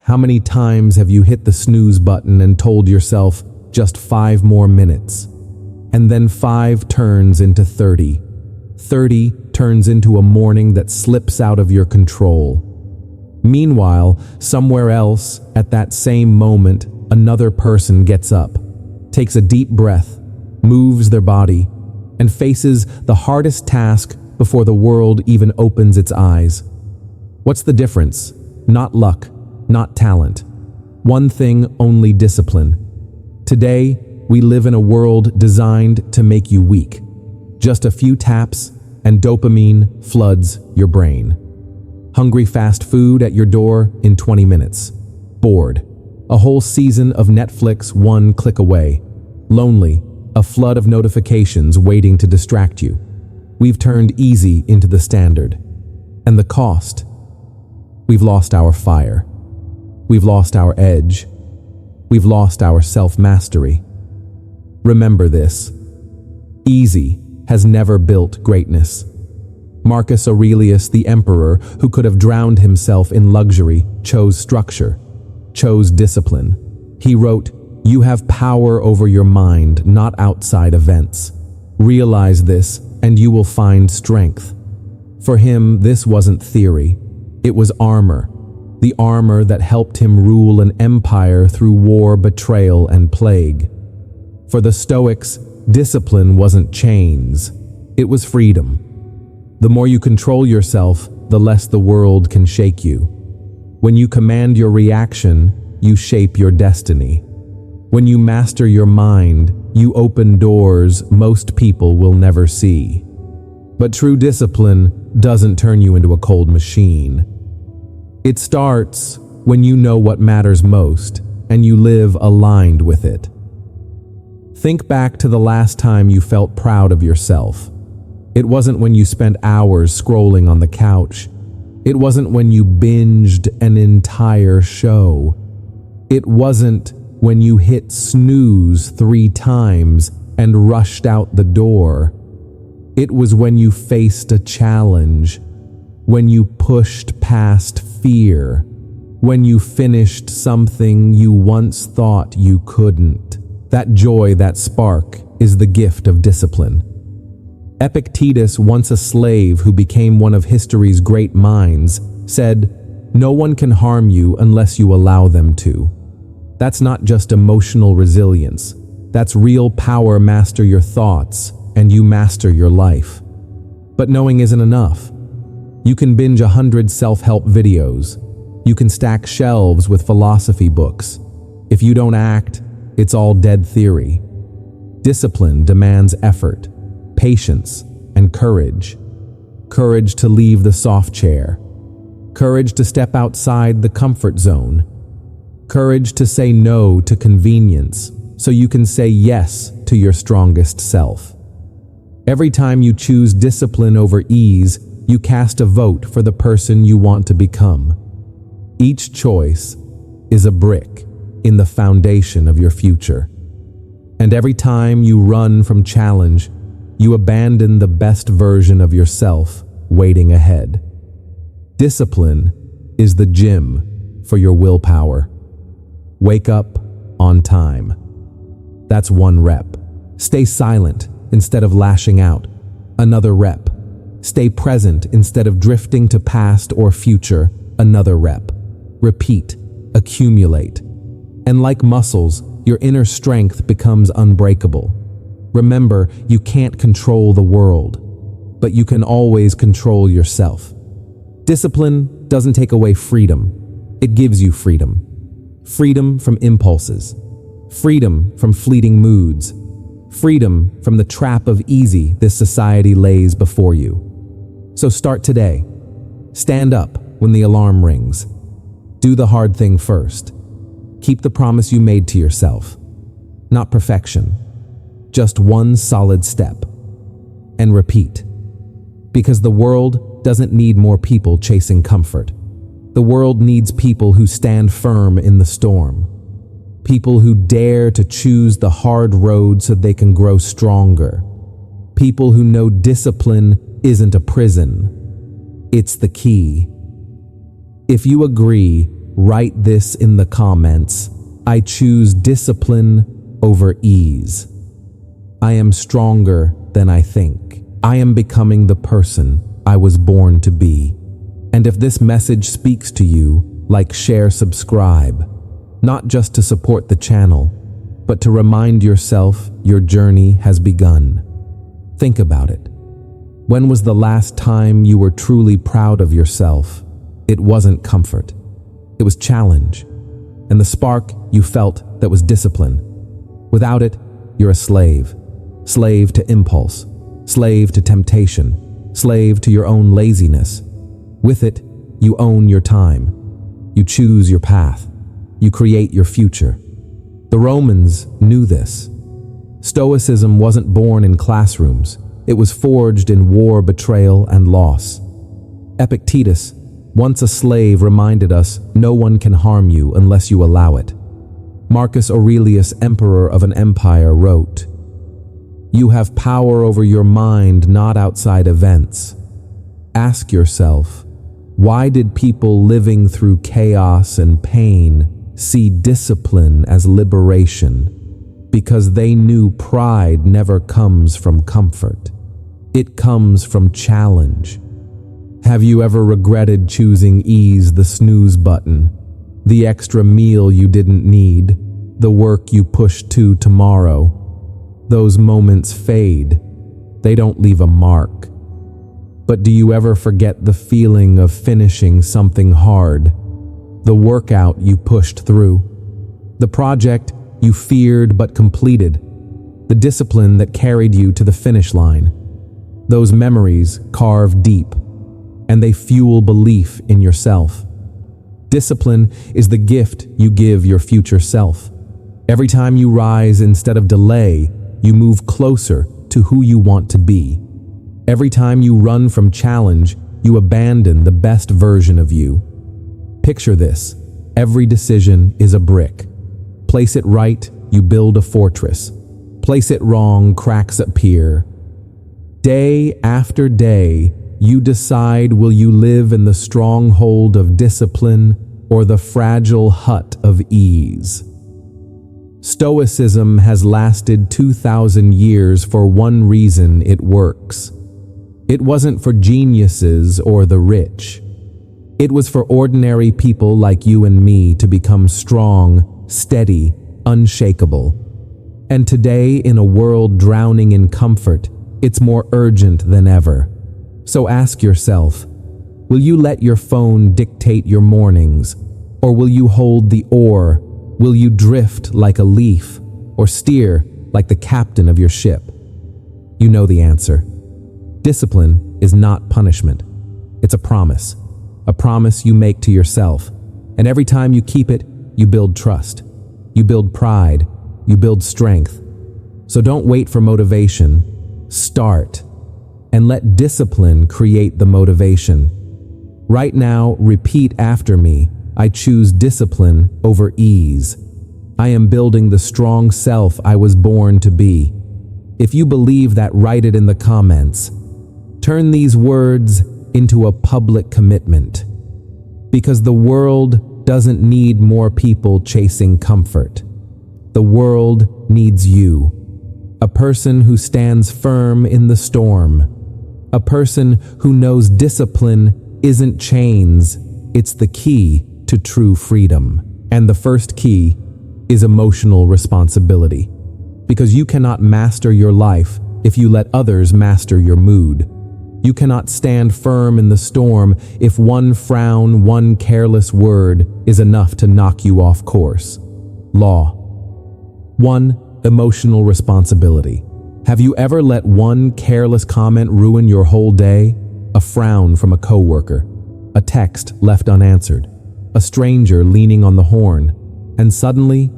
How many times have you hit the snooze button and told yourself, just 5 more minutes? And then 5 turns into 30. 30 turns into a morning that slips out of your control. Meanwhile, somewhere else, at that same moment, another person gets up, takes a deep breath, moves their body, and faces the hardest task before the world even opens its eyes. What's the difference? Not luck, not talent. One thing, only discipline. Today, we live in a world designed to make you weak. Just a few taps, and dopamine floods your brain. Hungry fast food at your door in 20 minutes. Bored. A whole season of Netflix 1 click away. Lonely. A flood of notifications waiting to distract you. We've turned easy into the standard. And the cost? We've lost our fire. We've lost our edge. We've lost our self-mastery. Remember this. Easy has never built greatness. Marcus Aurelius, the emperor, who could have drowned himself in luxury, chose structure, chose discipline. He wrote, "You have power over your mind, not outside events. Realize this, and you will find strength." For him, this wasn't theory. It was armor. The armor that helped him rule an empire through war, betrayal, and plague. For the Stoics, discipline wasn't chains. It was freedom. The more you control yourself, the less the world can shake you. When you command your reaction, you shape your destiny. When you master your mind, you open doors most people will never see. But true discipline doesn't turn you into a cold machine. It starts when you know what matters most and you live aligned with it. Think back to the last time you felt proud of yourself. It wasn't when you spent hours scrolling on the couch. It wasn't when you binged an entire show. It wasn't when you hit snooze 3 times and rushed out the door. It was when you faced a challenge, when you pushed past fear, when you finished something you once thought you couldn't. That joy, that spark, is the gift of discipline. Epictetus, once a slave who became one of history's great minds, said, "No one can harm you unless you allow them to." That's not just emotional resilience. That's real power. Master your thoughts, and you master your life. But knowing isn't enough. You can binge 100 self-help videos. You can stack shelves with philosophy books. If you don't act, it's all dead theory. Discipline demands effort, patience, and courage. Courage to leave the soft chair. Courage to step outside the comfort zone. Courage to say no to convenience so you can say yes to your strongest self. Every time you choose discipline over ease, you cast a vote for the person you want to become. Each choice is a brick in the foundation of your future. And every time you run from challenge, you abandon the best version of yourself waiting ahead. Discipline is the gym for your willpower. Wake up on time. That's 1 rep. Stay silent instead of lashing out. Another rep. Stay present instead of drifting to past or future. Another rep. Repeat. Accumulate. And like muscles, your inner strength becomes unbreakable. Remember, you can't control the world, but you can always control yourself. Discipline doesn't take away freedom. It gives you freedom. Freedom from impulses. Freedom from fleeting moods. Freedom from the trap of easy this society lays before you. So start today. Stand up when the alarm rings. Do the hard thing first. Keep the promise you made to yourself. Not perfection, just 1 solid step. And repeat. Because the world doesn't need more people chasing comfort. The world needs people who stand firm in the storm. People who dare to choose the hard road so they can grow stronger. People who know discipline isn't a prison. It's the key. If you agree, write this in the comments. I choose discipline over ease. I am stronger than I think. I am becoming the person I was born to be. And if this message speaks to you, like, share, subscribe, not just to support the channel, but to remind yourself your journey has begun. Think about it. When was the last time you were truly proud of yourself? It wasn't comfort. It was challenge. And the spark you felt that was discipline. Without it, you're a slave. Slave to impulse. Slave to temptation. Slave to your own laziness. With it, you own your time. You choose your path. You create your future. The Romans knew this. Stoicism wasn't born in classrooms. It was forged in war, betrayal, and loss. Epictetus, once a slave, reminded us no one can harm you unless you allow it. Marcus Aurelius, emperor of an empire, wrote, "You have power over your mind, not outside events." Ask yourself, why did people living through chaos and pain see discipline as liberation? Because they knew pride never comes from comfort. It comes from challenge. Have you ever regretted choosing ease, the snooze button, the extra meal you didn't need, the work you pushed to tomorrow? Those moments fade. They don't leave a mark. But do you ever forget the feeling of finishing something hard? The workout you pushed through? The project you feared but completed? The discipline that carried you to the finish line? Those memories carve deep, and they fuel belief in yourself. Discipline is the gift you give your future self. Every time you rise instead of delay, you move closer to who you want to be. Every time you run from challenge, you abandon the best version of you. Picture this. Every decision is a brick. Place it right, you build a fortress. Place it wrong, cracks appear. Day after day, you decide, will you live in the stronghold of discipline or the fragile hut of ease? Stoicism has lasted 2,000 years for one reason: it works. It wasn't for geniuses or the rich. It was for ordinary people like you and me to become strong, steady, unshakable. And today, in a world drowning in comfort, it's more urgent than ever. So ask yourself, will you let your phone dictate your mornings? Or will you hold the oar? Will you drift like a leaf or steer like the captain of your ship? You know the answer. Discipline is not punishment. It's a promise you make to yourself. And every time you keep it, you build trust. You build pride. You build strength. So don't wait for motivation. Start. And let discipline create the motivation. Right now, repeat after me. I choose discipline over ease. I am building the strong self I was born to be. If you believe that, write it in the comments. Turn these words into a public commitment. Because the world doesn't need more people chasing comfort. The world needs you. A person who stands firm in the storm. A person who knows discipline isn't chains, it's the key to true freedom. And the first key is emotional responsibility. Because you cannot master your life if you let others master your mood. You cannot stand firm in the storm if one frown, one careless word is enough to knock you off course. Law 1. Emotional responsibility. Have you ever let one careless comment ruin your whole day? A frown from a coworker, a text left unanswered, a stranger leaning on the horn, and suddenly,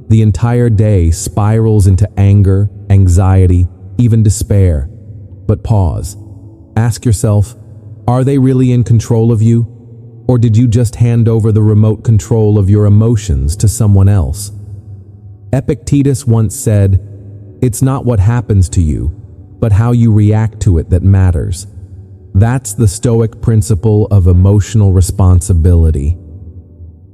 the entire day spirals into anger, anxiety, even despair. But pause. Ask yourself, are they really in control of you? Or did you just hand over the remote control of your emotions to someone else? Epictetus once said, "It's not what happens to you, but how you react to it that matters." That's the Stoic principle of emotional responsibility.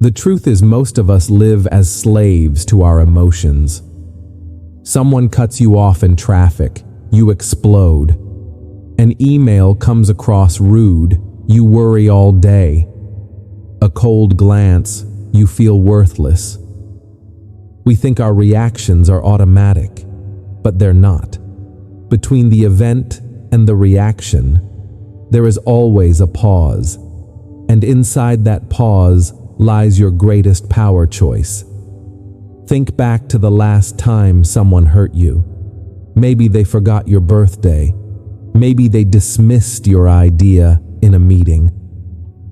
The truth is, most of us live as slaves to our emotions. Someone cuts you off in traffic, you explode. An email comes across rude, you worry all day. A cold glance, you feel worthless. We think our reactions are automatic, but they're not. Between the event and the reaction, there is always a pause. And inside that pause lies your greatest power choice. Think back to the last time someone hurt you. Maybe they forgot your birthday. Maybe they dismissed your idea in a meeting.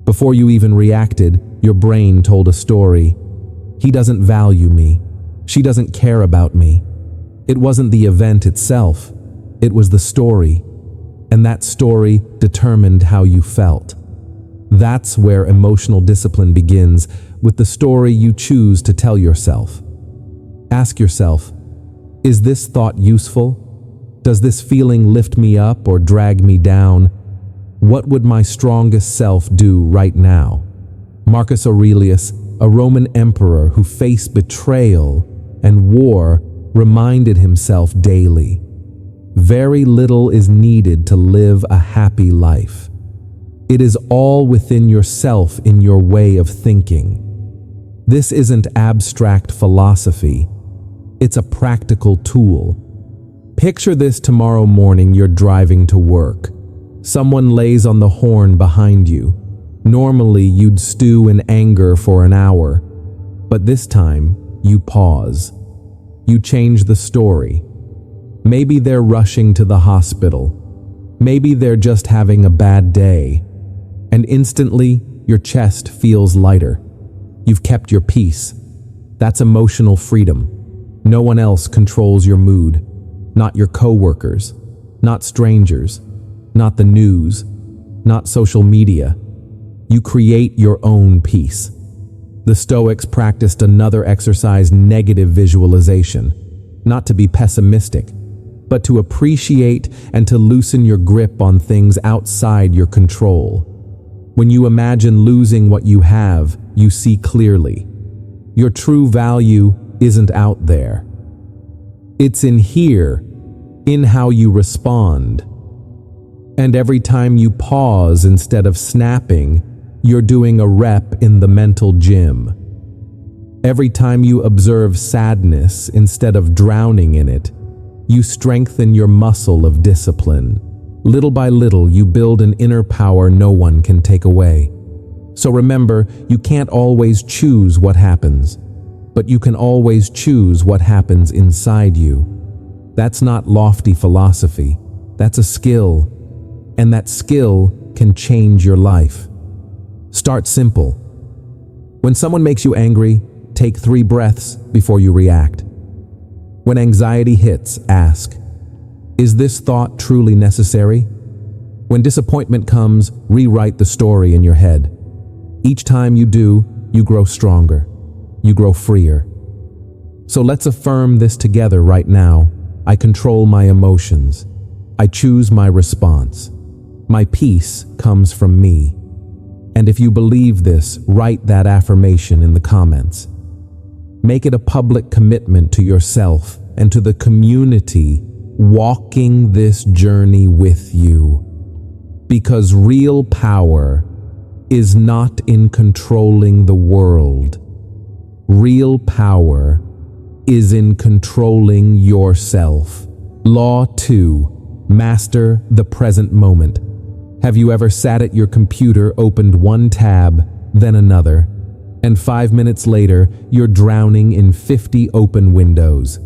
Before you even reacted, your brain told a story. He doesn't value me. She doesn't care about me. It wasn't the event itself. It was the story. And that story determined how you felt. That's where emotional discipline begins, with the story you choose to tell yourself. Ask yourself, is this thought useful? Does this feeling lift me up or drag me down? What would my strongest self do right now? Marcus Aurelius, a Roman emperor who faced betrayal and war, reminded himself daily, very little is needed to live a happy life. It is all within yourself in your way of thinking. This isn't abstract philosophy. It's a practical tool. Picture this: tomorrow morning you're driving to work. Someone lays on the horn behind you. Normally you'd stew in anger for an hour, but this time you pause. You change the story. Maybe they're rushing to the hospital. Maybe they're just having a bad day. And instantly your chest feels lighter. You've kept your peace. That's emotional freedom. No one else controls your mood. Not your coworkers, not strangers, not the news, not social media. You create your own peace. The Stoics practiced another exercise: negative visualization. Not to be pessimistic, but to appreciate and to loosen your grip on things outside your control. When you imagine losing what you have, you see clearly. Your true value isn't out there. It's in here, in how you respond. And every time you pause instead of snapping, you're doing a rep in the mental gym. Every time you observe sadness instead of drowning in it, you strengthen your muscle of discipline. Little by little, you build an inner power no one can take away. So remember, you can't always choose what happens, but you can always choose what happens inside you. That's not lofty philosophy. That's a skill, and that skill can change your life. Start simple. When someone makes you angry, take 3 breaths before you react. When anxiety hits, ask, is this thought truly necessary? When disappointment comes, rewrite the story in your head. Each time you do, you grow stronger. You grow freer. So let's affirm this together right now. I control my emotions. I choose my response. My peace comes from me. And if you believe this, write that affirmation in the comments. Make it a public commitment to yourself and to the community walking this journey with you. Because real power is not in controlling the world. Real power is in controlling yourself. Law 2. Master the present moment. Have you ever sat at your computer, opened one tab, then another, and 5 minutes later, you're drowning in 50 open windows?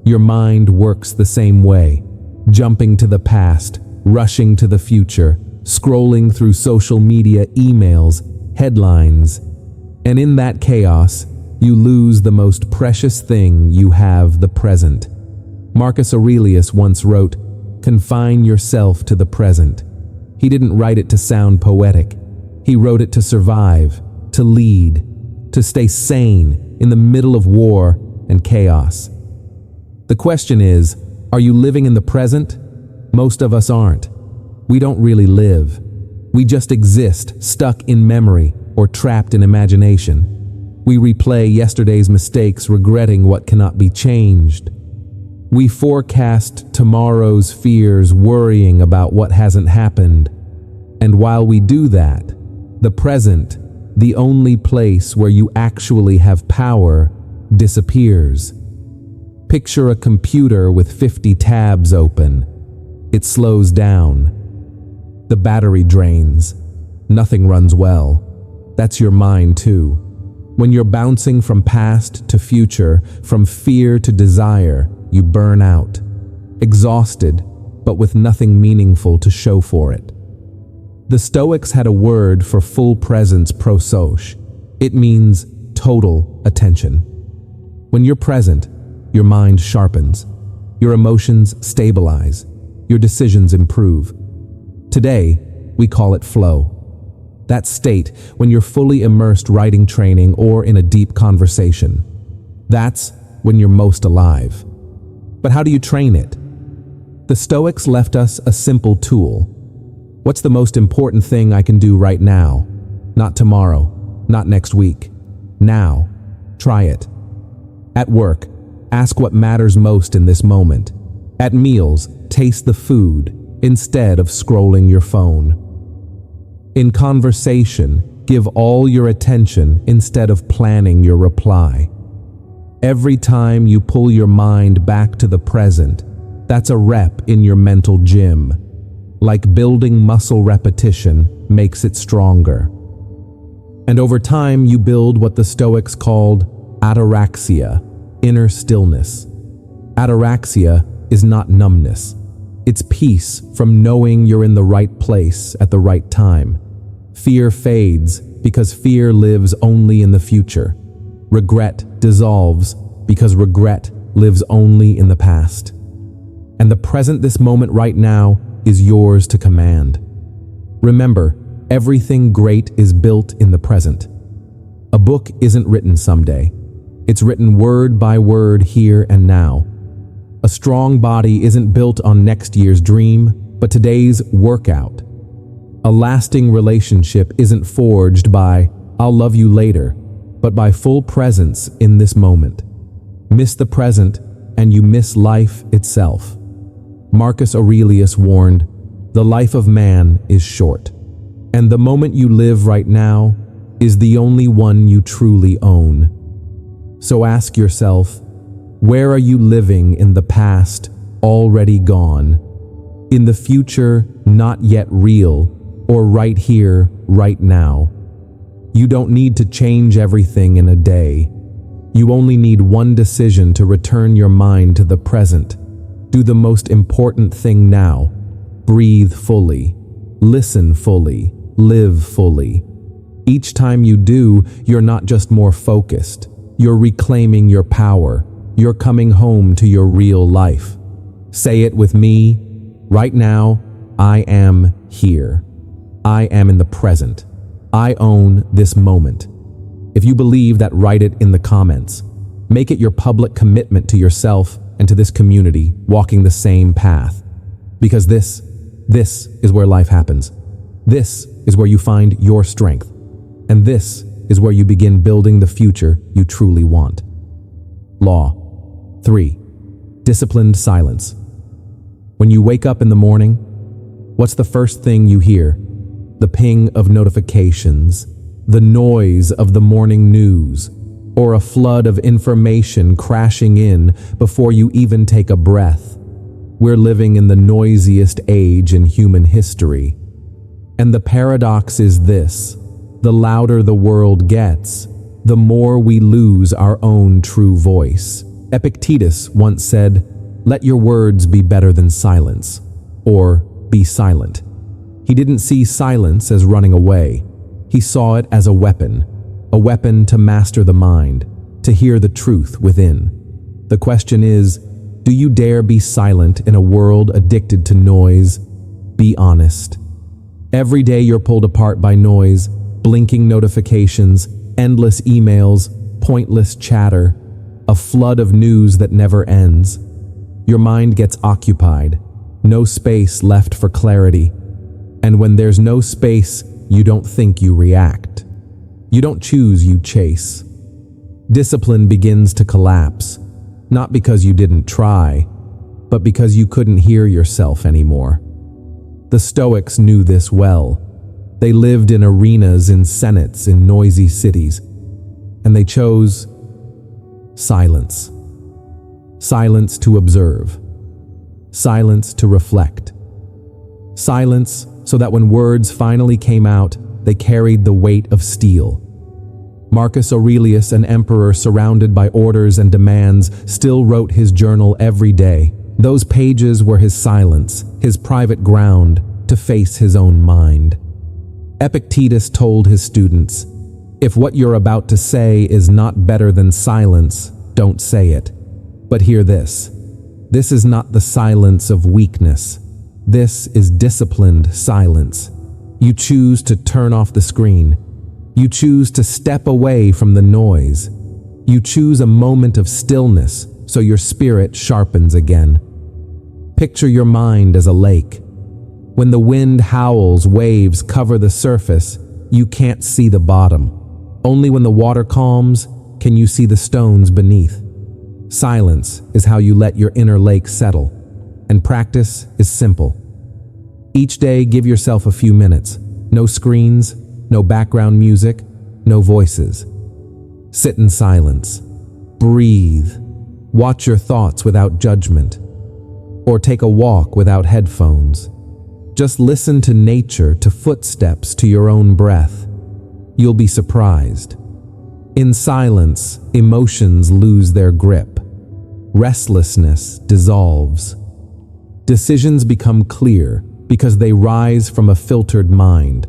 Your mind works the same way, jumping to the past, rushing to the future, scrolling through social media, emails, headlines, and in that chaos, you lose the most precious thing you have, the present. Marcus Aurelius once wrote, "Confine yourself to the present." He didn't write it to sound poetic. He wrote it to survive, to lead, to stay sane in the middle of war and chaos. The question is, are you living in the present? Most of us aren't. We don't really live. We just exist, stuck in memory or trapped in imagination. We replay yesterday's mistakes, regretting what cannot be changed. We forecast tomorrow's fears, worrying about what hasn't happened. And while we do that, the present, the only place where you actually have power, disappears. Picture a computer with 50 tabs open. It slows down. The battery drains. Nothing runs well. That's your mind too. When you're bouncing from past to future, from fear to desire, you burn out. Exhausted, but with nothing meaningful to show for it. The Stoics had a word for full presence, prosos. It means total attention. When you're present, your mind sharpens. Your emotions stabilize. Your decisions improve. Today, we call it flow. That state when you're fully immersed writing training or in a deep conversation. That's when you're most alive. But how do you train it? The Stoics left us a simple tool. What's the most important thing I can do right now? Not tomorrow, not next week. Now, try it. At work, ask what matters most in this moment. At meals, taste the food instead of scrolling your phone. In conversation, give all your attention instead of planning your reply. Every time you pull your mind back to the present, that's a rep in your mental gym. Like building muscle, repetition makes it stronger. And over time, you build what the Stoics called ataraxia, inner stillness. Ataraxia is not numbness. It's peace from knowing you're in the right place at the right time. Fear fades because fear lives only in the future. Regret dissolves because regret lives only in the past. And the present, this moment right now, is yours to command. Remember, everything great is built in the present. A book isn't written someday. It's written word by word here and now. A strong body isn't built on next year's dream, but today's workout. A lasting relationship isn't forged by "I'll love you later," but by full presence in this moment. Miss the present, and you miss life itself. Marcus Aurelius warned, "The life of man is short, and the moment you live right now is the only one you truly own." So ask yourself, where are you living in the past, already gone? In the future, not yet real, or right here, right now? You don't need to change everything in a day. You only need one decision to return your mind to the present. Do the most important thing now. Breathe fully. Listen fully. Live fully. Each time you do, you're not just more focused. You're reclaiming your power. You're coming home to your real life. Say it with me. Right now, I am here. I am in the present. I own this moment. If you believe that, write it in the comments. Make it your public commitment to yourself and to this community walking the same path. Because this is where life happens. This is where you find your strength. And this is where you begin building the future you truly want. Law 3. Disciplined silence. When you wake up in the morning, what's the first thing you hear? The ping of notifications, the noise of the morning news, or a flood of information crashing in before you even take a breath. We're living in the noisiest age in human history. And the paradox is this: the louder the world gets, the more we lose our own true voice. Epictetus once said, "Let your words be better than silence," or "be silent." He didn't see silence as running away. He saw it as a weapon to master the mind, to hear the truth within. The question is, do you dare be silent in a world addicted to noise? Be honest. Every day you're pulled apart by noise, blinking notifications, endless emails, pointless chatter, a flood of news that never ends. Your mind gets occupied, no space left for clarity. And when there's no space, you don't think, you react. You don't choose, you chase. Discipline begins to collapse, not because you didn't try, but because you couldn't hear yourself anymore. The Stoics knew this well. They lived in arenas, in senates, in noisy cities, and they chose silence. Silence to observe. Silence to reflect. Silence so that when words finally came out, they carried the weight of steel. Marcus Aurelius, an emperor surrounded by orders and demands, still wrote his journal every day. Those pages were his silence, his private ground to face his own mind. Epictetus told his students, "If what you're about to say is not better than silence, don't say it. But hear this. This is not the silence of weakness. This is disciplined silence. You choose to turn off the screen. You choose to step away from the noise. You choose a moment of stillness so your spirit sharpens again. Picture your mind as a lake. When the wind howls, waves cover the surface, you can't see the bottom. Only when the water calms can you see the stones beneath. Silence is how you let your inner lake settle, and practice is simple. Each day, give yourself a few minutes. No screens, no background music, no voices. Sit in silence. Breathe. Watch your thoughts without judgment. Or take a walk without headphones. Just listen to nature, to footsteps, to your own breath. You'll be surprised. In silence, emotions lose their grip. Restlessness dissolves. Decisions become clear because they rise from a filtered mind.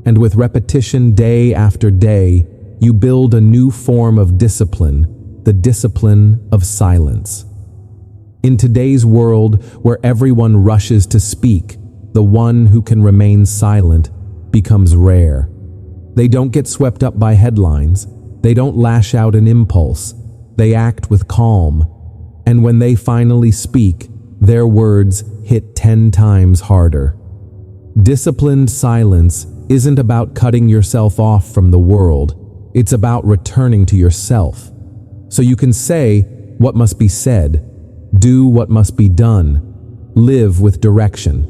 And with repetition day after day, you build a new form of discipline, the discipline of silence. In today's world where everyone rushes to speak, the one who can remain silent becomes rare. They don't get swept up by headlines. They don't lash out an impulse. They act with calm. And when they finally speak, their words hit 10 times harder. Disciplined silence isn't about cutting yourself off from the world. It's about returning to yourself. So you can say what must be said, do what must be done, live with direction.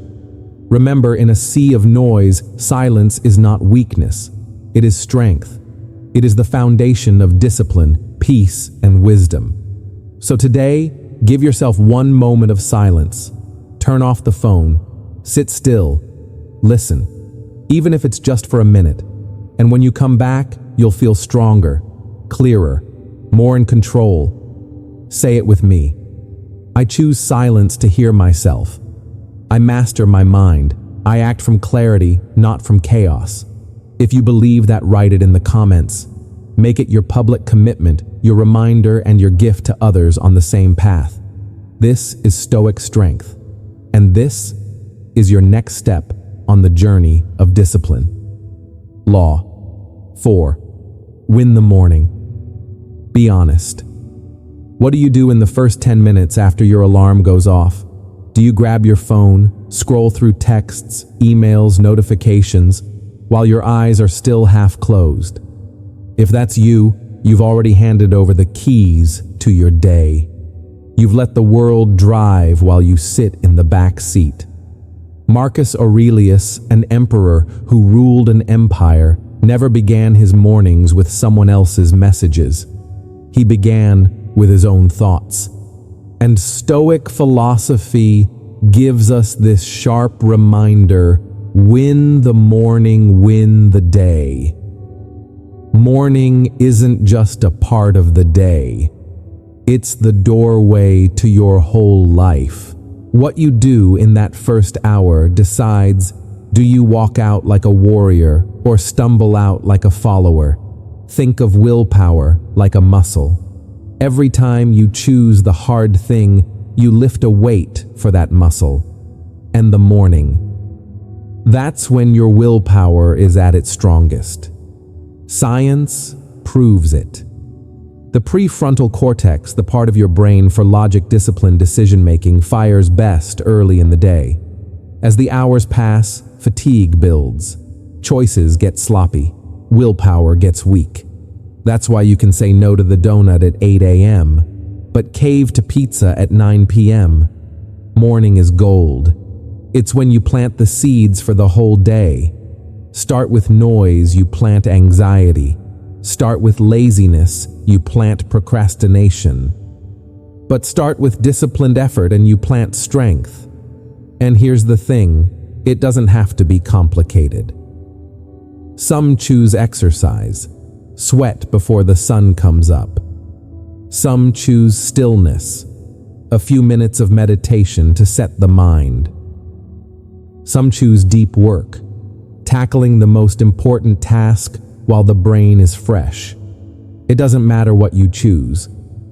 Remember, in a sea of noise, silence is not weakness. It is strength. It is the foundation of discipline, peace, and wisdom. So today, give yourself one moment of silence. Turn off the phone. Sit still. Listen. Even if it's just for a minute. And when you come back, you'll feel stronger, clearer, more in control. Say it with me. I choose silence to hear myself. I master my mind. I act from clarity, not from chaos. If you believe that, write it in the comments. Make it your public commitment, your reminder, and your gift to others on the same path. This is Stoic strength. And this is your next step on the journey of discipline. Law 4. Win the morning. Be honest. What do you do in the first 10 minutes after your alarm goes off? Do you grab your phone, scroll through texts, emails, notifications, while your eyes are still half closed? If that's you, you've already handed over the keys to your day. You've let the world drive while you sit in the back seat. Marcus Aurelius, an emperor who ruled an empire, never began his mornings with someone else's messages. He began with his own thoughts. And Stoic philosophy gives us this sharp reminder: win the morning, win the day. Morning isn't just a part of the day. It's the doorway to your whole life. What you do in that first hour decides, do you walk out like a warrior or stumble out like a follower? Think of willpower like a muscle. Every time you choose the hard thing, you lift a weight for that muscle. And the morning. That's when your willpower is at its strongest. Science proves it. The prefrontal cortex, the part of your brain for logic, discipline, decision-making, fires best early in the day. As the hours pass, fatigue builds. Choices get sloppy. Willpower gets weak. That's why you can say no to the donut at 8 a.m., but cave to pizza at 9 p.m. Morning is gold. It's when you plant the seeds for the whole day. Start with noise, you plant anxiety. Start with laziness, you plant procrastination. But start with disciplined effort and you plant strength. And here's the thing, it doesn't have to be complicated. Some choose exercise, sweat before the sun comes up. Some choose stillness, a few minutes of meditation to set the mind. Some choose deep work, tackling the most important task while the brain is fresh. It doesn't matter what you choose.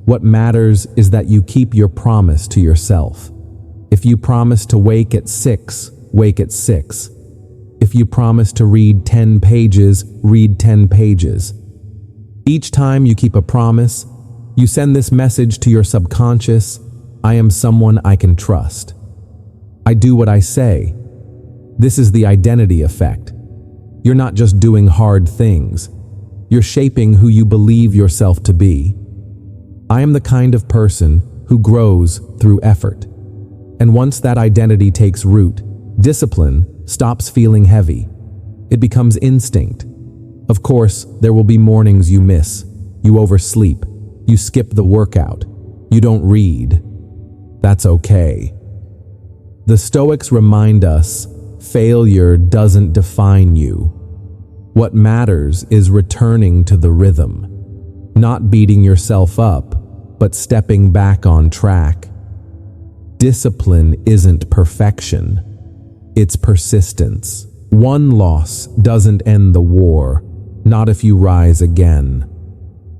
What matters is that you keep your promise to yourself. If you promise to wake at 6, wake at 6. If you promise to read 10 pages, read 10 pages. Each time you keep a promise, you send this message to your subconscious: I am someone I can trust. I do what I say. This is the identity effect. You're not just doing hard things. You're shaping who you believe yourself to be. I am the kind of person who grows through effort. And once that identity takes root, discipline stops feeling heavy. It becomes instinct. Of course, there will be mornings you miss. You oversleep. You skip the workout. You don't read. That's okay. The Stoics remind us failure doesn't define you. What matters is returning to the rhythm, not beating yourself up, but stepping back on track. Discipline isn't perfection. It's persistence. One loss doesn't end the war, not if you rise again.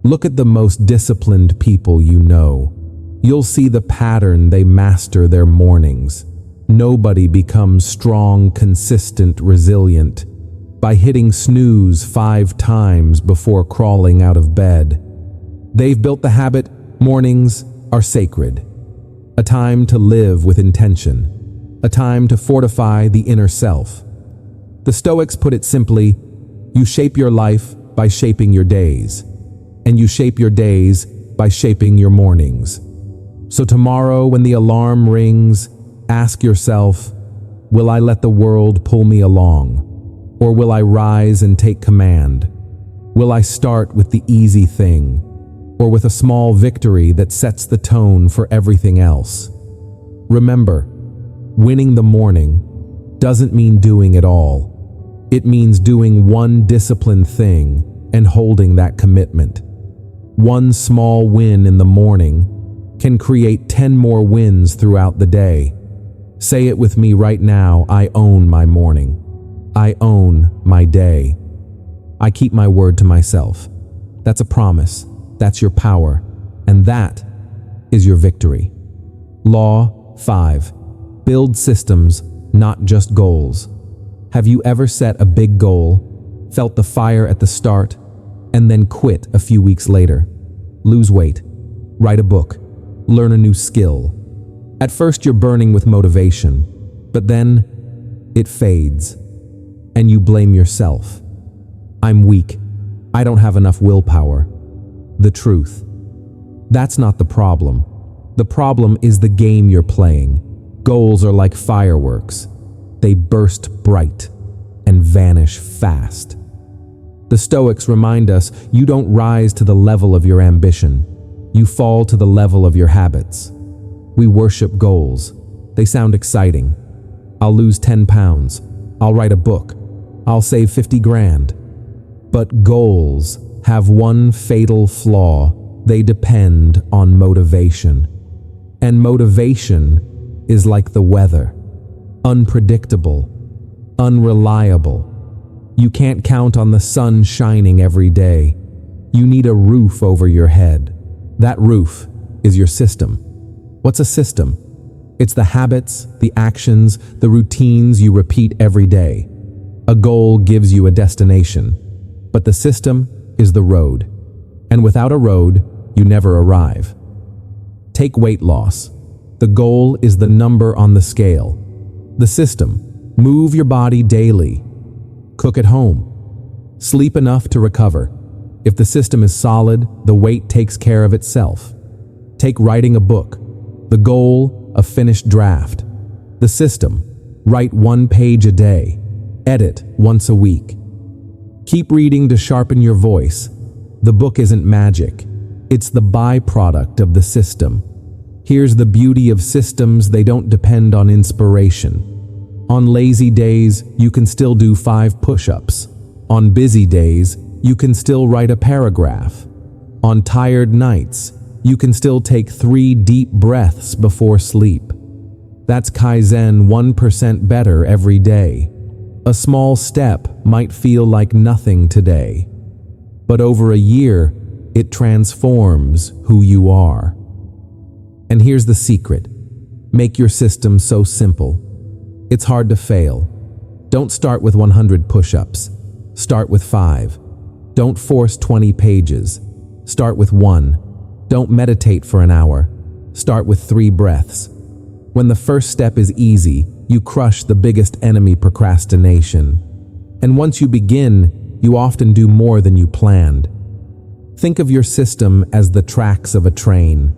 Look at the most disciplined people you know. You'll see the pattern they master their mornings. Nobody becomes strong, consistent, resilient by hitting snooze 5 times before crawling out of bed. They've built the habit. Mornings are sacred. A time to live with intention. A time to fortify the inner self. The Stoics put it simply: you shape your life by shaping your days, and you shape your days by shaping your mornings. So tomorrow when the alarm rings, ask yourself, will I let the world pull me along? Or will I rise and take command? Will I start with the easy thing, or with a small victory that sets the tone for everything else? Remember, winning the morning doesn't mean doing it all. It means doing one disciplined thing and holding that commitment. One small win in the morning can create 10 more wins throughout the day. Say it with me right now: I own my morning. I own my day. I keep my word to myself. That's a promise. That's your power. And that is your victory. Law 5. Build systems, not just goals. Have you ever set a big goal, felt the fire at the start, and then quit a few weeks later? Lose weight, write a book, learn a new skill. At first you're burning with motivation, but then it fades, and you blame yourself. I'm weak. I don't have enough willpower. The truth. That's not the problem. The problem is the game you're playing. Goals are like fireworks. They burst bright and vanish fast. The Stoics remind us you don't rise to the level of your ambition. You fall to the level of your habits. We worship goals. They sound exciting. I'll lose 10 pounds. I'll write a book. I'll save 50 grand. But goals have one fatal flaw. They depend on motivation. And motivation is like the weather. Unpredictable. Unreliable. You can't count on the sun shining every day. You need a roof over your head. That roof is your system. What's a system? It's the habits, the actions, the routines you repeat every day. A goal gives you a destination, but the system is the road. And without a road, you never arrive. Take weight loss. The goal is the number on the scale. The system: move your body daily. Cook at home. Sleep enough to recover. If the system is solid, the weight takes care of itself. Take writing a book. The goal, a finished draft. The system, write 1 page a day. Edit once a week. Keep reading to sharpen your voice. The book isn't magic. It's the byproduct of the system. Here's the beauty of systems: they don't depend on inspiration. On lazy days, you can still do 5 push-ups. On busy days, you can still write a paragraph. On tired nights, you can still take 3 deep breaths before sleep. That's Kaizen 1% better every day. A small step might feel like nothing today, but over a year, it transforms who you are. And here's the secret: make your system so simple. It's hard to fail. Don't start with 100 push-ups. Start with 5. Don't force 20 pages. Start with 1. Don't meditate for an hour. Start with 3 breaths. When the first step is easy, you crush the biggest enemy, procrastination. And once you begin, you often do more than you planned. Think of your system as the tracks of a train.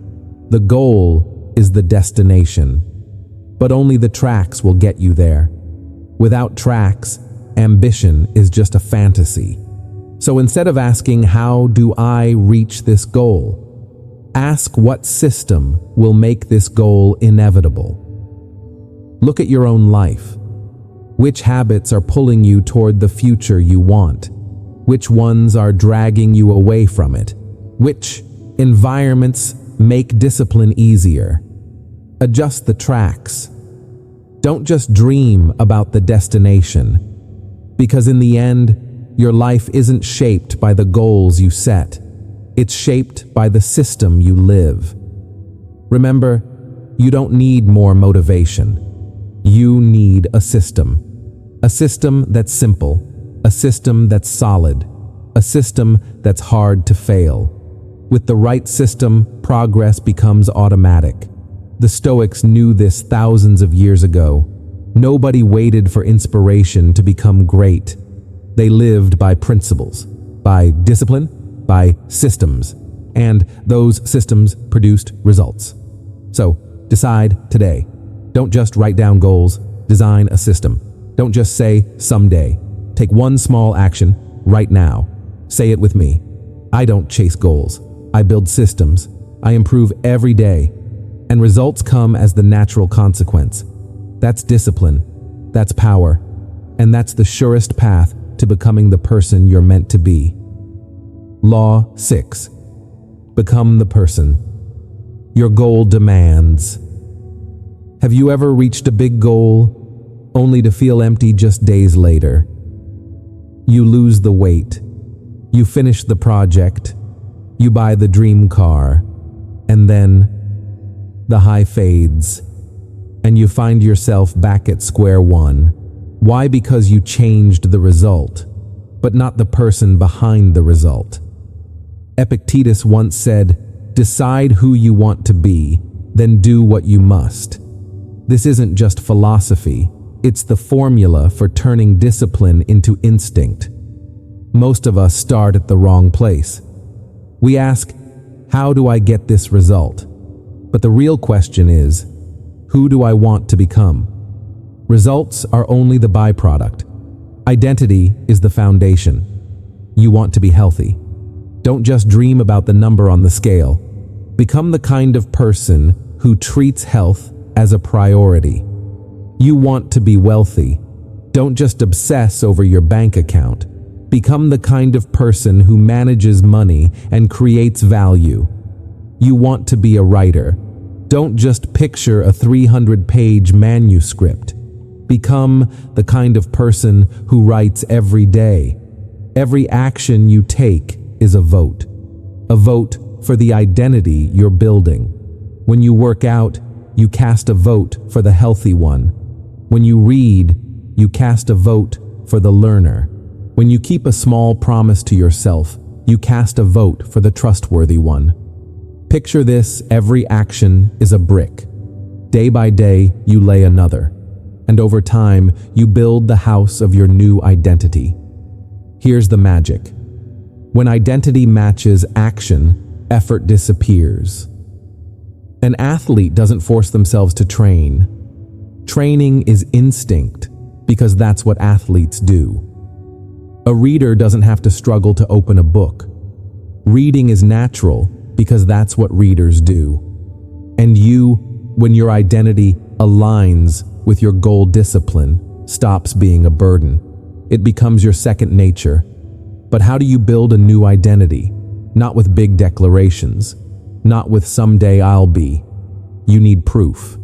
The goal is the destination, but only the tracks will get you there. Without tracks, ambition is just a fantasy. So instead of asking, "How do I reach this goal?" ask, "What system will make this goal inevitable?" Look at your own life. Which habits are pulling you toward the future you want? Which ones are dragging you away from it? Which environments make discipline easier? Adjust the tracks. Don't just dream about the destination, because in the end, your life isn't shaped by the goals you set. It's shaped by the system you live. Remember, you don't need more motivation. You need a system. A system that's simple, a system that's solid, a system that's hard to fail. With the right system, progress becomes automatic. The Stoics knew this thousands of years ago. Nobody waited for inspiration to become great. They lived by principles, by discipline, by systems, and those systems produced results. So, decide today. Don't just write down goals, design a system. Don't just say someday. Take one small action right now. Say it with me. I don't chase goals. I build systems. I improve every day. And results come as the natural consequence. That's discipline. That's power. And that's the surest path to becoming the person you're meant to be. Law 6. Become the person your goal demands. Have you ever reached a big goal only to feel empty just days later? You lose the weight. You finish the project. You buy the dream car. And then the high fades, and you find yourself back at square one. Why? Because you changed the result, but not the person behind the result. Epictetus once said, "Decide who you want to be, then do what you must." This isn't just philosophy, it's the formula for turning discipline into instinct. Most of us start at the wrong place. We ask, "How do I get this result?" But the real question is, who do I want to become? Results are only the byproduct. Identity is the foundation. You want to be healthy. Don't just dream about the number on the scale. Become the kind of person who treats health as a priority. You want to be wealthy. Don't just obsess over your bank account. Become the kind of person who manages money and creates value. You want to be a writer. Don't just picture a 300-page manuscript. Become the kind of person who writes every day. Every action you take is a vote for the identity you're building. When you work out, you cast a vote for the healthy one. When you read, you cast a vote for the learner. When you keep a small promise to yourself, you cast a vote for the trustworthy one. Picture this: every action is a brick. Day by day, you lay another. And over time, you build the house of your new identity. Here's the magic. When identity matches action, effort disappears. An athlete doesn't force themselves to train. Training is instinct, because that's what athletes do. A reader doesn't have to struggle to open a book. Reading is natural, because that's what readers do. And you, when your identity aligns with your goal discipline, stops being a burden. It becomes your second nature. But how do you build a new identity? Not with big declarations, not with someday I'll be. You need proof.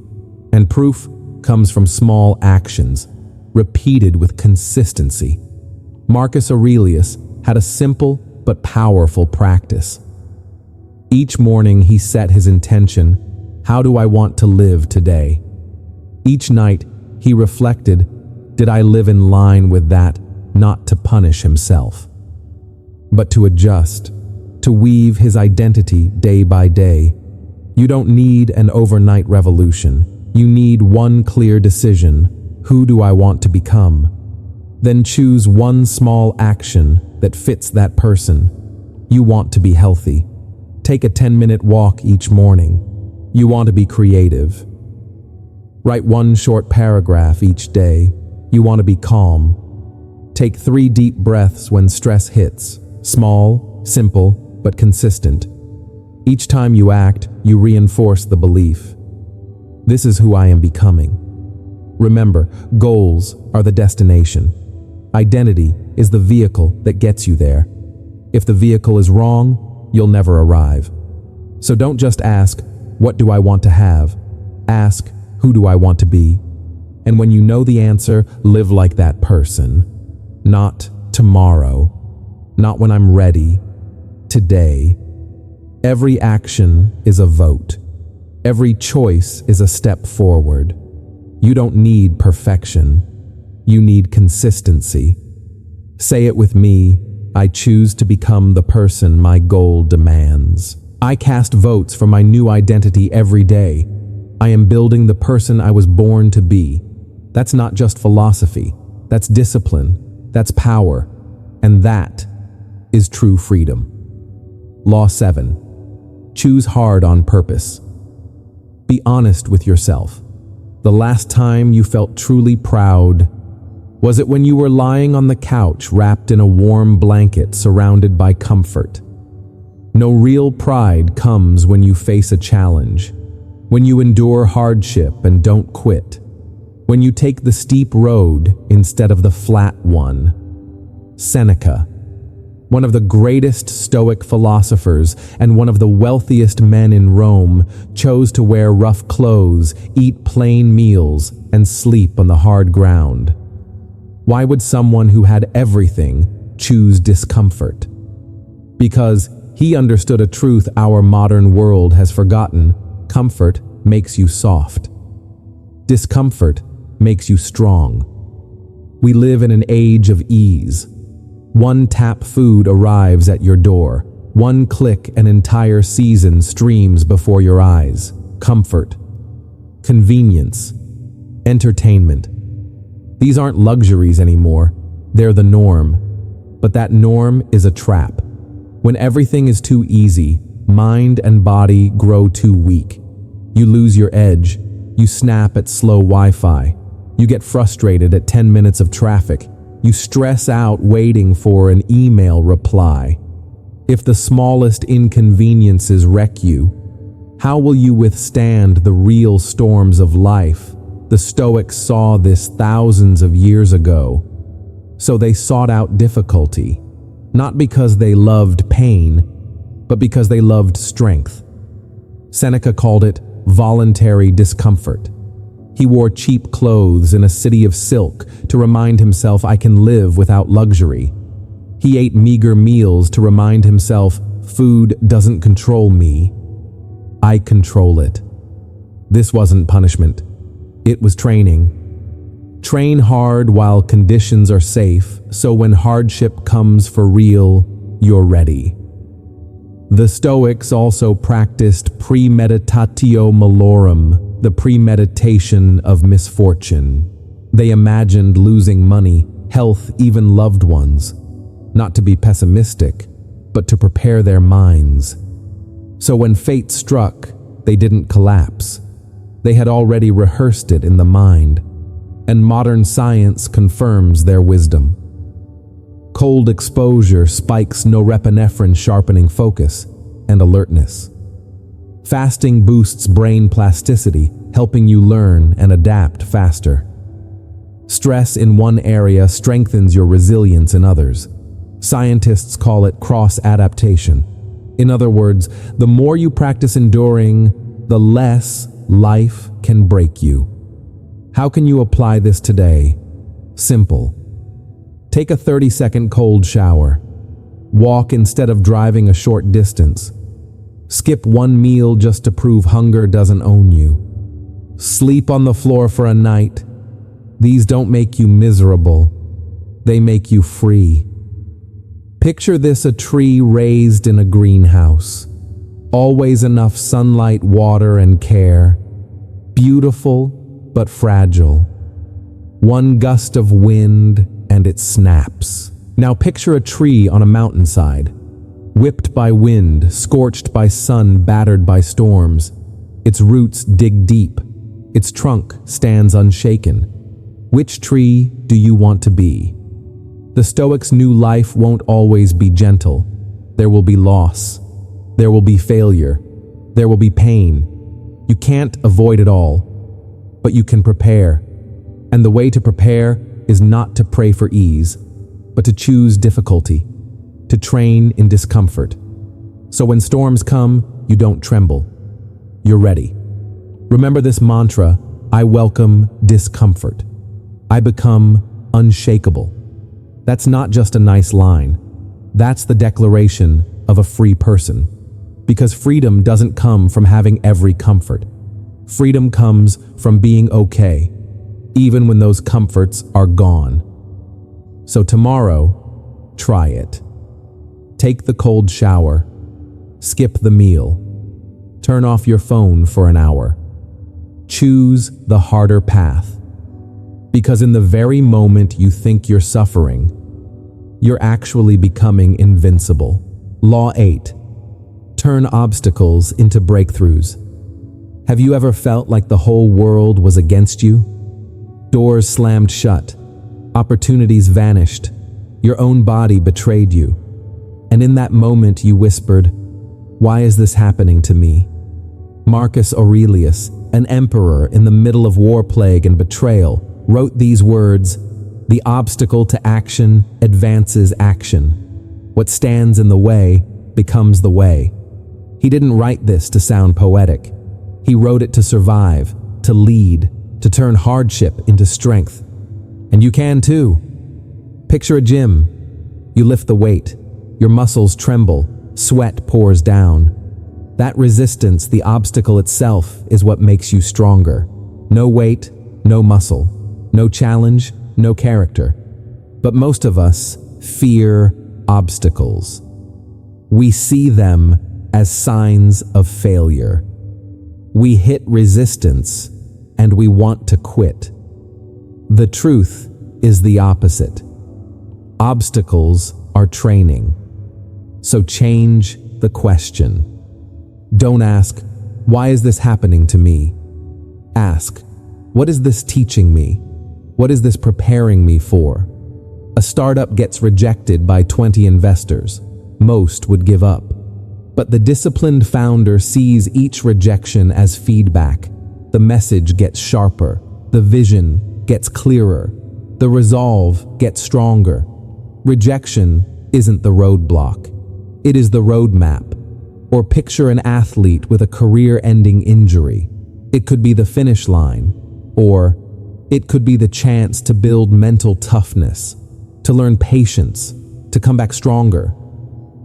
And proof comes from small actions, repeated with consistency. Marcus Aurelius had a simple but powerful practice. Each morning he set his intention, how do I want to live today? Each night he reflected, did I live in line with that, not to punish himself, but to adjust, to weave his identity day by day. You don't need an overnight revolution. You need one clear decision. Who do I want to become? Then choose one small action that fits that person. You want to be healthy. Take a 10-minute walk each morning. You want to be creative. Write one short paragraph each day. You want to be calm. Take 3 deep breaths when stress hits. Small, simple, but consistent. Each time you act, you reinforce the belief. This is who I am becoming. Remember, goals are the destination. Identity is the vehicle that gets you there. If the vehicle is wrong, you'll never arrive. So don't just ask, what do I want to have? Ask, who do I want to be? And when you know the answer, live like that person. Not tomorrow. Not when I'm ready. Today. Every action is a vote. Every choice is a step forward. You don't need perfection. You need consistency. Say it with me, I choose to become the person my goal demands. I cast votes for my new identity every day. I am building the person I was born to be. That's not just philosophy. That's discipline. That's power. And that is true freedom. Law 7. Choose hard on purpose. Be honest with yourself. The last time you felt truly proud, was it when you were lying on the couch wrapped in a warm blanket surrounded by comfort? No real pride comes when you face a challenge, when you endure hardship and don't quit, when you take the steep road instead of the flat one. Seneca, one of the greatest Stoic philosophers and one of the wealthiest men in Rome, chose to wear rough clothes, eat plain meals, and sleep on the hard ground. Why would someone who had everything choose discomfort? Because he understood a truth our modern world has forgotten. Comfort makes you soft. Discomfort makes you strong. We live in an age of ease. One tap food arrives at your door. One click, an entire season streams before your eyes. Comfort, convenience, entertainment. These aren't luxuries anymore. They're the norm. But that norm is a trap. When everything is too easy, mind and body grow too weak. You lose your edge. You snap at slow Wi-Fi. You get frustrated at 10 minutes of traffic. You stress out waiting for an email reply. If the smallest inconveniences wreck you, how will you withstand the real storms of life? The Stoics saw this thousands of years ago. So they sought out difficulty, not because they loved pain, but because they loved strength. Seneca called it voluntary discomfort. He wore cheap clothes in a city of silk to remind himself, I can live without luxury. He ate meager meals to remind himself, food doesn't control me. I control it. This wasn't punishment. It was training. Train hard while conditions are safe, so when hardship comes for real, you're ready. The Stoics also practiced premeditatio malorum, the premeditation of misfortune. They imagined losing money, health, even loved ones. Not to be pessimistic, but to prepare their minds. So when fate struck, they didn't collapse. They had already rehearsed it in the mind, and modern science confirms their wisdom. Cold exposure spikes norepinephrine, sharpening focus and alertness. Fasting boosts brain plasticity, helping you learn and adapt faster. Stress in one area strengthens your resilience in others. Scientists call it cross-adaptation. In other words, the more you practice enduring, the less life can break you. How can you apply this today? Simple. Take a 30-second cold shower. Walk instead of driving a short distance. Skip one meal just to prove hunger doesn't own you. Sleep on the floor for a night. These don't make you miserable. They make you free. Picture this: a tree raised in a greenhouse. Always enough sunlight, water, and care. Beautiful, but fragile. One gust of wind, and it snaps. Now picture a tree on a mountainside. Whipped by wind, scorched by sun, battered by storms. Its roots dig deep. Its trunk stands unshaken. Which tree do you want to be? The Stoics knew life won't always be gentle. There will be loss. There will be failure. There will be pain. You can't avoid it all, but you can prepare. And the way to prepare is not to pray for ease, but to choose difficulty, to train in discomfort. So when storms come, you don't tremble. You're ready. Remember this mantra: I welcome discomfort. I become unshakable. That's not just a nice line. That's the declaration of a free person. Because freedom doesn't come from having every comfort. Freedom comes from being okay, even when those comforts are gone. So tomorrow, try it. Take the cold shower. Skip the meal. Turn off your phone for an hour. Choose the harder path. Because in the very moment you think you're suffering, you're actually becoming invincible. Law 8. Turn obstacles into breakthroughs. Have you ever felt like the whole world was against you? Doors slammed shut. Opportunities vanished. Your own body betrayed you. And in that moment you whispered, "Why is this happening to me?" Marcus Aurelius, an emperor in the middle of war, plague, and betrayal, wrote these words: "The obstacle to action advances action. What stands in the way becomes the way." He didn't write this to sound poetic. He wrote it to survive, to lead, to turn hardship into strength. And you can too. Picture a gym. You lift the weight. Your muscles tremble. Sweat pours down. That resistance, the obstacle itself, is what makes you stronger. No weight, no muscle. No challenge, no character. But most of us fear obstacles. We see them as signs of failure. We hit resistance and we want to quit. The truth is the opposite. Obstacles are training. So change the question. Don't ask, "Why is this happening to me?" Ask, "What is this teaching me? What is this preparing me for?" A startup gets rejected by 20 investors. Most would give up. But the disciplined founder sees each rejection as feedback. The message gets sharper. The vision gets clearer. The resolve gets stronger. Rejection isn't the roadblock. It is the roadmap. Or picture an athlete with a career-ending injury. It could be the finish line, or it could be the chance to build mental toughness, to learn patience, to come back stronger.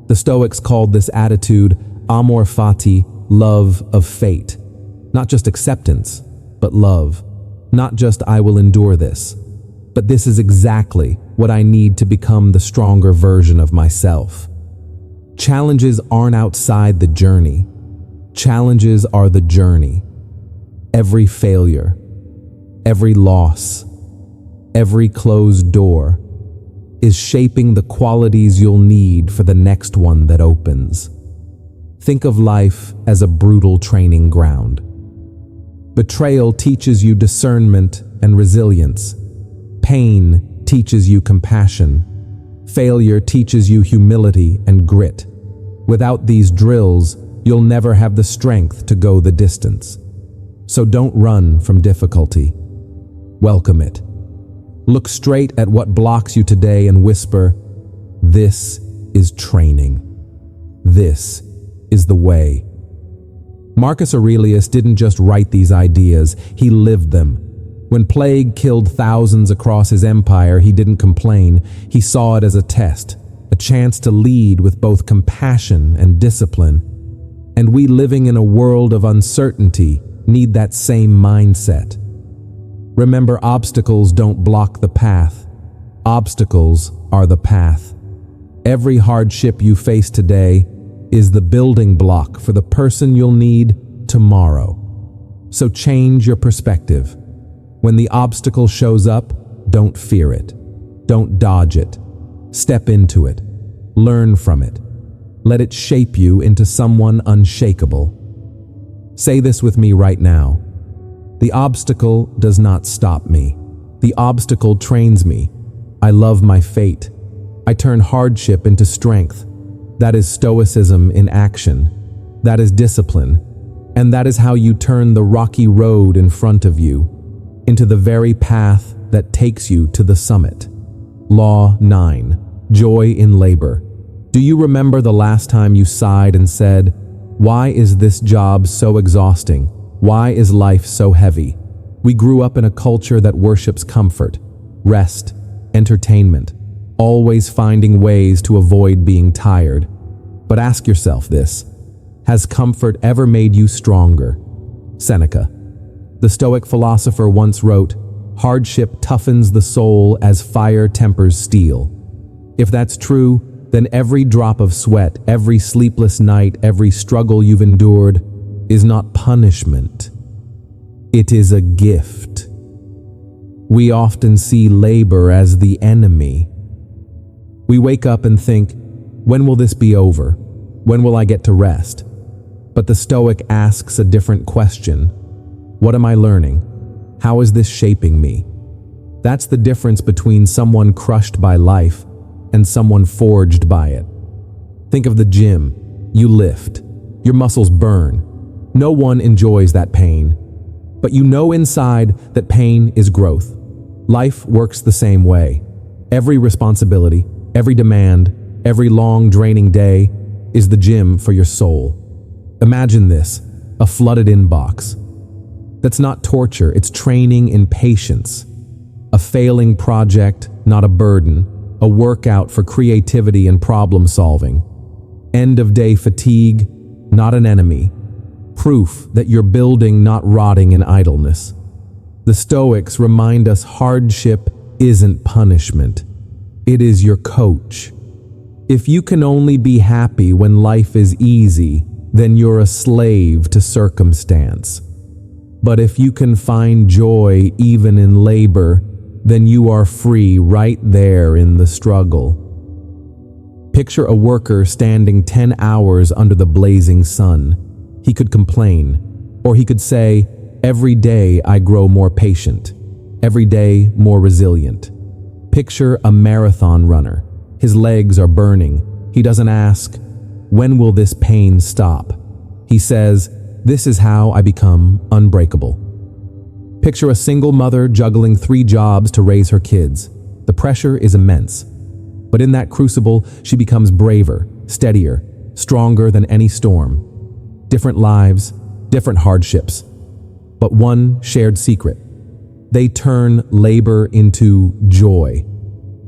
The Stoics called this attitude amor fati, love of fate. Not just acceptance, but love. Not just "I will endure this," but "this is exactly what I need to become the stronger version of myself." Challenges aren't outside the journey. Challenges are the journey. Every failure, every loss, every closed door is shaping the qualities you'll need for the next one that opens. Think of life as a brutal training ground. Betrayal teaches you discernment and resilience. Pain teaches you compassion. Failure teaches you humility and grit. Without these drills, you'll never have the strength to go the distance. So don't run from difficulty. Welcome it. Look straight at what blocks you today and whisper, "This is training. This is the way." Marcus Aurelius didn't just write these ideas, he lived them. When plague killed thousands across his empire, he didn't complain. He saw it as a test, a chance to lead with both compassion and discipline. And we, living in a world of uncertainty, need that same mindset. Remember, obstacles don't block the path. Obstacles are the path. Every hardship you face today is the building block for the person you'll need tomorrow. So change your perspective. When the obstacle shows up, don't fear it. Don't dodge it. Step into it. Learn from it. Let it shape you into someone unshakable. Say this with me right now. The obstacle does not stop me. The obstacle trains me. I love my fate. I turn hardship into strength. That is Stoicism in action. That is discipline. And that is how you turn the rocky road in front of you into the very path that takes you to the summit. Law 9. Joy in labor. Do you remember the last time you sighed and said, "Why is this job so exhausting? Why is life so heavy?" We grew up in a culture that worships comfort, rest, entertainment, always finding ways to avoid being tired. But ask yourself this: has comfort ever made you stronger? Seneca, the Stoic philosopher, once wrote, "Hardship toughens the soul as fire tempers steel." If that's true, then every drop of sweat, every sleepless night, every struggle you've endured is not punishment. It is a gift. We often see labor as the enemy. We wake up and think, when will this be over? When will I get to rest? But the Stoic asks a different question. What am I learning? How is this shaping me? That's the difference between someone crushed by life and someone forged by it. Think of the gym. You lift. Your muscles burn. No one enjoys that pain. But you know inside that pain is growth. Life works the same way. Every responsibility, every demand, every long, draining day is the gym for your soul. Imagine this, a flooded inbox. That's not torture, it's training in patience. A failing project, not a burden. A workout for creativity and problem solving. End-of-day fatigue, not an enemy. Proof that you're building, not rotting in idleness. The Stoics remind us hardship isn't punishment. It is your coach. If you can only be happy when life is easy, then you're a slave to circumstance. But if you can find joy even in labor, then you are free right there in the struggle. Picture a worker standing 10 hours under the blazing sun. He could complain, or he could say, "Every day I grow more patient, every day more resilient." Picture a marathon runner. His legs are burning. He doesn't ask, "When will this pain stop?" He says, "This is how I become unbreakable." Picture a single mother juggling 3 jobs to raise her kids. The pressure is immense. But in that crucible, she becomes braver, steadier, stronger than any storm. Different lives, different hardships, but one shared secret. They turn labor into joy.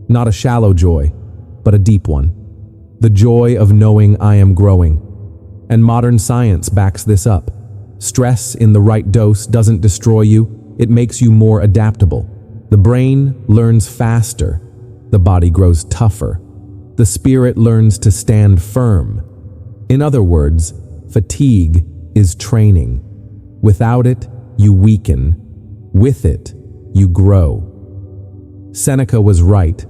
Not a shallow joy, but a deep one. The joy of knowing I am growing. And modern science backs this up. Stress in the right dose doesn't destroy you, it makes you more adaptable. The brain learns faster, the body grows tougher. The spirit learns to stand firm. In other words, fatigue is training. Without it, you weaken. With it, you grow. Seneca was right.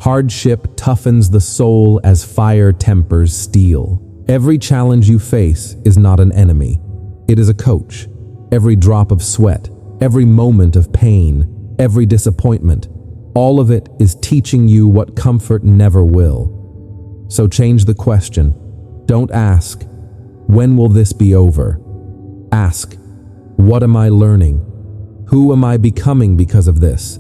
Hardship toughens the soul as fire tempers steel. Every challenge you face is not an enemy. It is a coach. Every drop of sweat, every moment of pain, every disappointment, all of it is teaching you what comfort never will. So change the question. Don't ask, when will this be over? Ask, what am I learning? Who am I becoming because of this?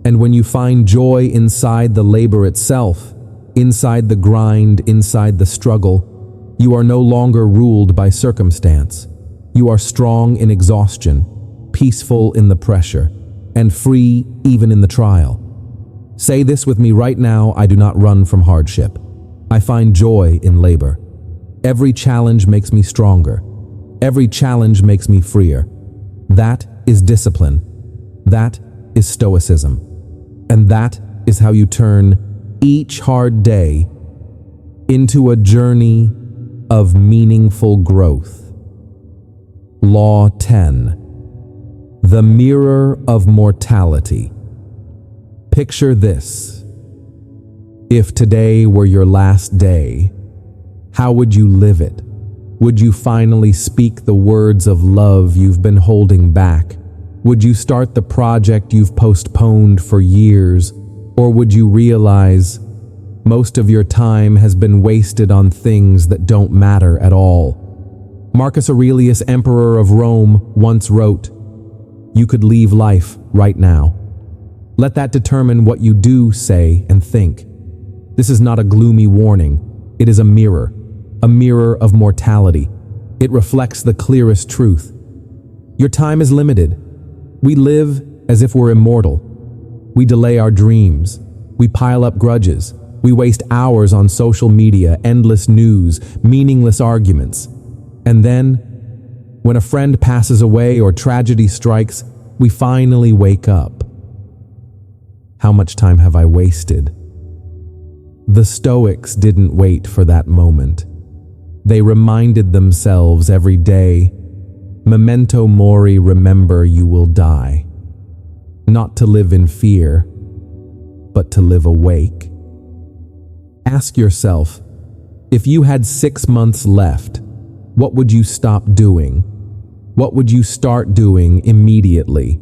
And when you find joy inside the labor itself, inside the grind, inside the struggle, you are no longer ruled by circumstance. You are strong in exhaustion, peaceful in the pressure, and free even in the trial. Say this with me right now: I do not run from hardship. I find joy in labor. Every challenge makes me stronger. Every challenge makes me freer. That is discipline. That is Stoicism. And that is how you turn each hard day into a journey of meaningful growth. Law 10. The mirror of mortality. Picture this. If today were your last day, how would you live it? Would you finally speak the words of love you've been holding back? Would you start the project you've postponed for years? Or would you realize most of your time has been wasted on things that don't matter at all? Marcus Aurelius, emperor of Rome, once wrote, "You could leave life right now." Let that determine what you do, say, and think. This is not a gloomy warning. It is a mirror of mortality. It reflects the clearest truth. Your time is limited. We live as if we're immortal. We delay our dreams. We pile up grudges. We waste hours on social media, endless news, meaningless arguments. And then, when a friend passes away or tragedy strikes, we finally wake up. How much time have I wasted? The Stoics didn't wait for that moment. They reminded themselves every day, memento mori, remember you will die. Not to live in fear, but to live awake. Ask yourself, if you had 6 months left, what would you stop doing? What would you start doing immediately?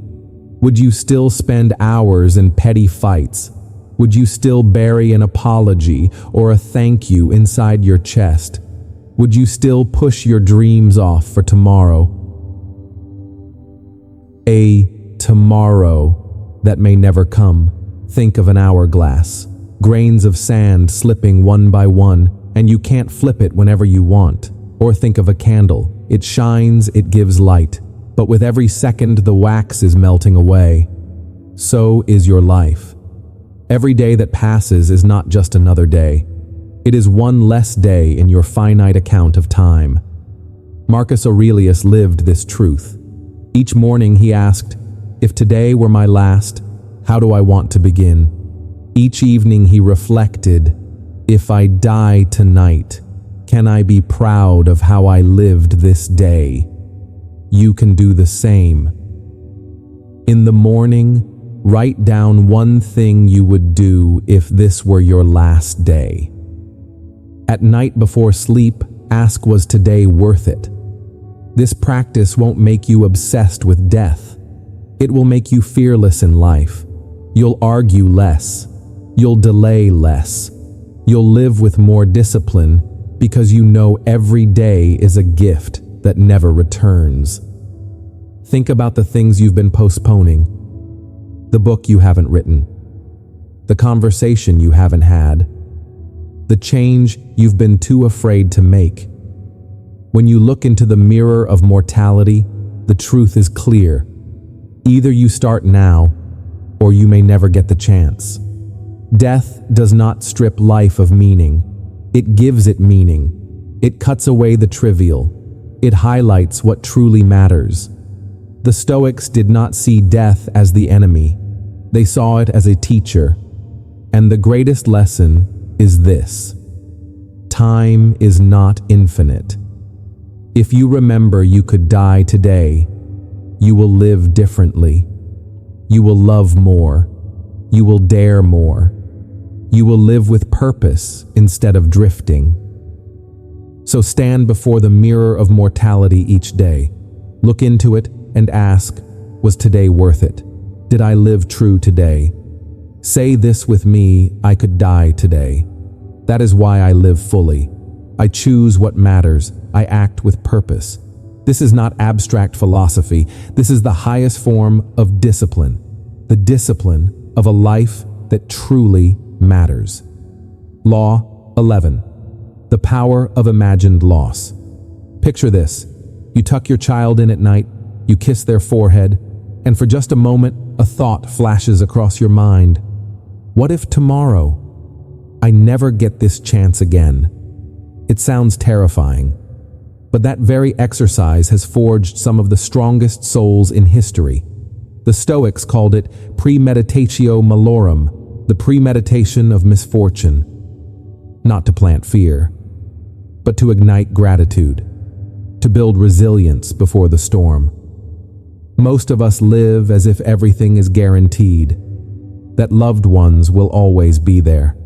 Would you still spend hours in petty fights? Would you still bury an apology or a thank you inside your chest? Would you still push your dreams off for tomorrow? A tomorrow that may never come. Think of an hourglass, grains of sand slipping one by one, and you can't flip it whenever you want. Or think of a candle. It shines, it gives light, but with every second the wax is melting away. So is your life. Every day that passes is not just another day. It is one less day in your finite account of time. Marcus Aurelius lived this truth. Each morning he asked, if today were my last, how do I want to begin? Each evening he reflected, if I die tonight, can I be proud of how I lived this day? You can do the same. In the morning, write down one thing you would do if this were your last day. At night before sleep, ask, was today worth it? This practice won't make you obsessed with death. It will make you fearless in life. You'll argue less. You'll delay less. You'll live with more discipline because you know every day is a gift that never returns. Think about the things you've been postponing. The book you haven't written. The conversation you haven't had. The change you've been too afraid to make. When you look into the mirror of mortality, the truth is clear. Either you start now, or you may never get the chance. Death does not strip life of meaning. It gives it meaning. It cuts away the trivial. It highlights what truly matters. The Stoics did not see death as the enemy. They saw it as a teacher. And the greatest lesson is this: time is not infinite. If you remember you could die today, you will live differently. You will love more. You will dare more. you will live with purpose instead of drifting. So stand before the mirror of mortality each day. Look into it and ask, was today worth it? Did I live true today? Say this with me, I could die today. That is why I live fully. I choose what matters. I act with purpose. This is not abstract philosophy. This is the highest form of discipline. The discipline of a life that truly matters. Law 11. The power of imagined loss. Picture this. You tuck your child in at night, you kiss their forehead, and for just a moment, a thought flashes across your mind. What if tomorrow I never get this chance again? It sounds terrifying, but that very exercise has forged some of the strongest souls in history. The Stoics called it premeditatio malorum, the premeditation of misfortune. Not to plant fear, but to ignite gratitude, to build resilience before the storm. Most of us live as if everything is guaranteed, that loved ones will always be there,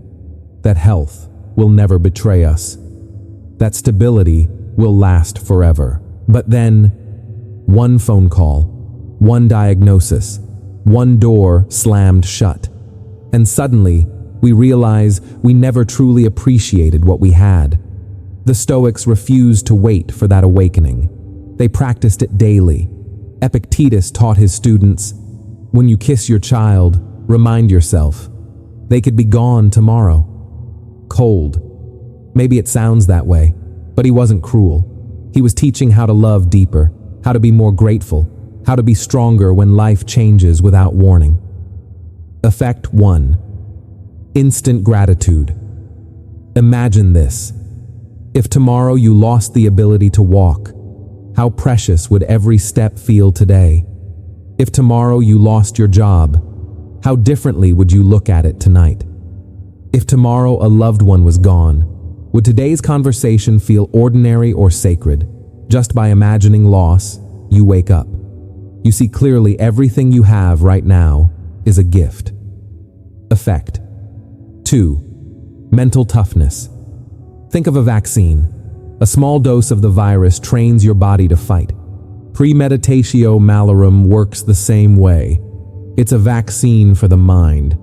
that health will never betray us, that stability will last forever. But then, one phone call, one diagnosis, one door slammed shut, and suddenly we realize we never truly appreciated what we had. The Stoics refused to wait for that awakening. They practiced it daily. Epictetus taught his students, when you kiss your child, remind yourself, they could be gone tomorrow. Cold. Maybe it sounds that way, but he wasn't cruel. He was teaching how to love deeper, how to be more grateful, how to be stronger when life changes without warning. Effect 1. Instant gratitude. Imagine this. If tomorrow you lost the ability to walk, how precious would every step feel today? If tomorrow you lost your job, how differently would you look at it tonight? If tomorrow a loved one was gone, would today's conversation feel ordinary or sacred? Just by imagining loss, you wake up. You see clearly everything you have right now is a gift. Effect 2. Mental toughness. Think of a vaccine. A small dose of the virus trains your body to fight. Premeditatio malorum works the same way. It's a vaccine for the mind.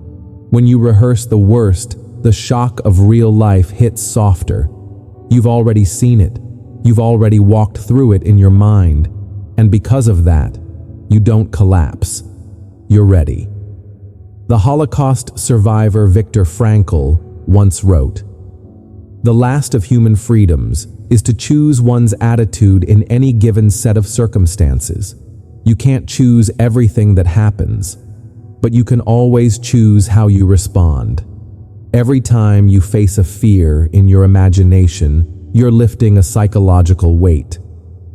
When you rehearse the worst, the shock of real life hits softer. You've already seen it. You've already walked through it in your mind. And because of that, you don't collapse. You're ready. The Holocaust survivor Viktor Frankl once wrote, "The last of human freedoms is to choose one's attitude in any given set of circumstances. You can't choose everything that happens, but you can always choose how you respond. Every time you face a fear in your imagination, you're lifting a psychological weight.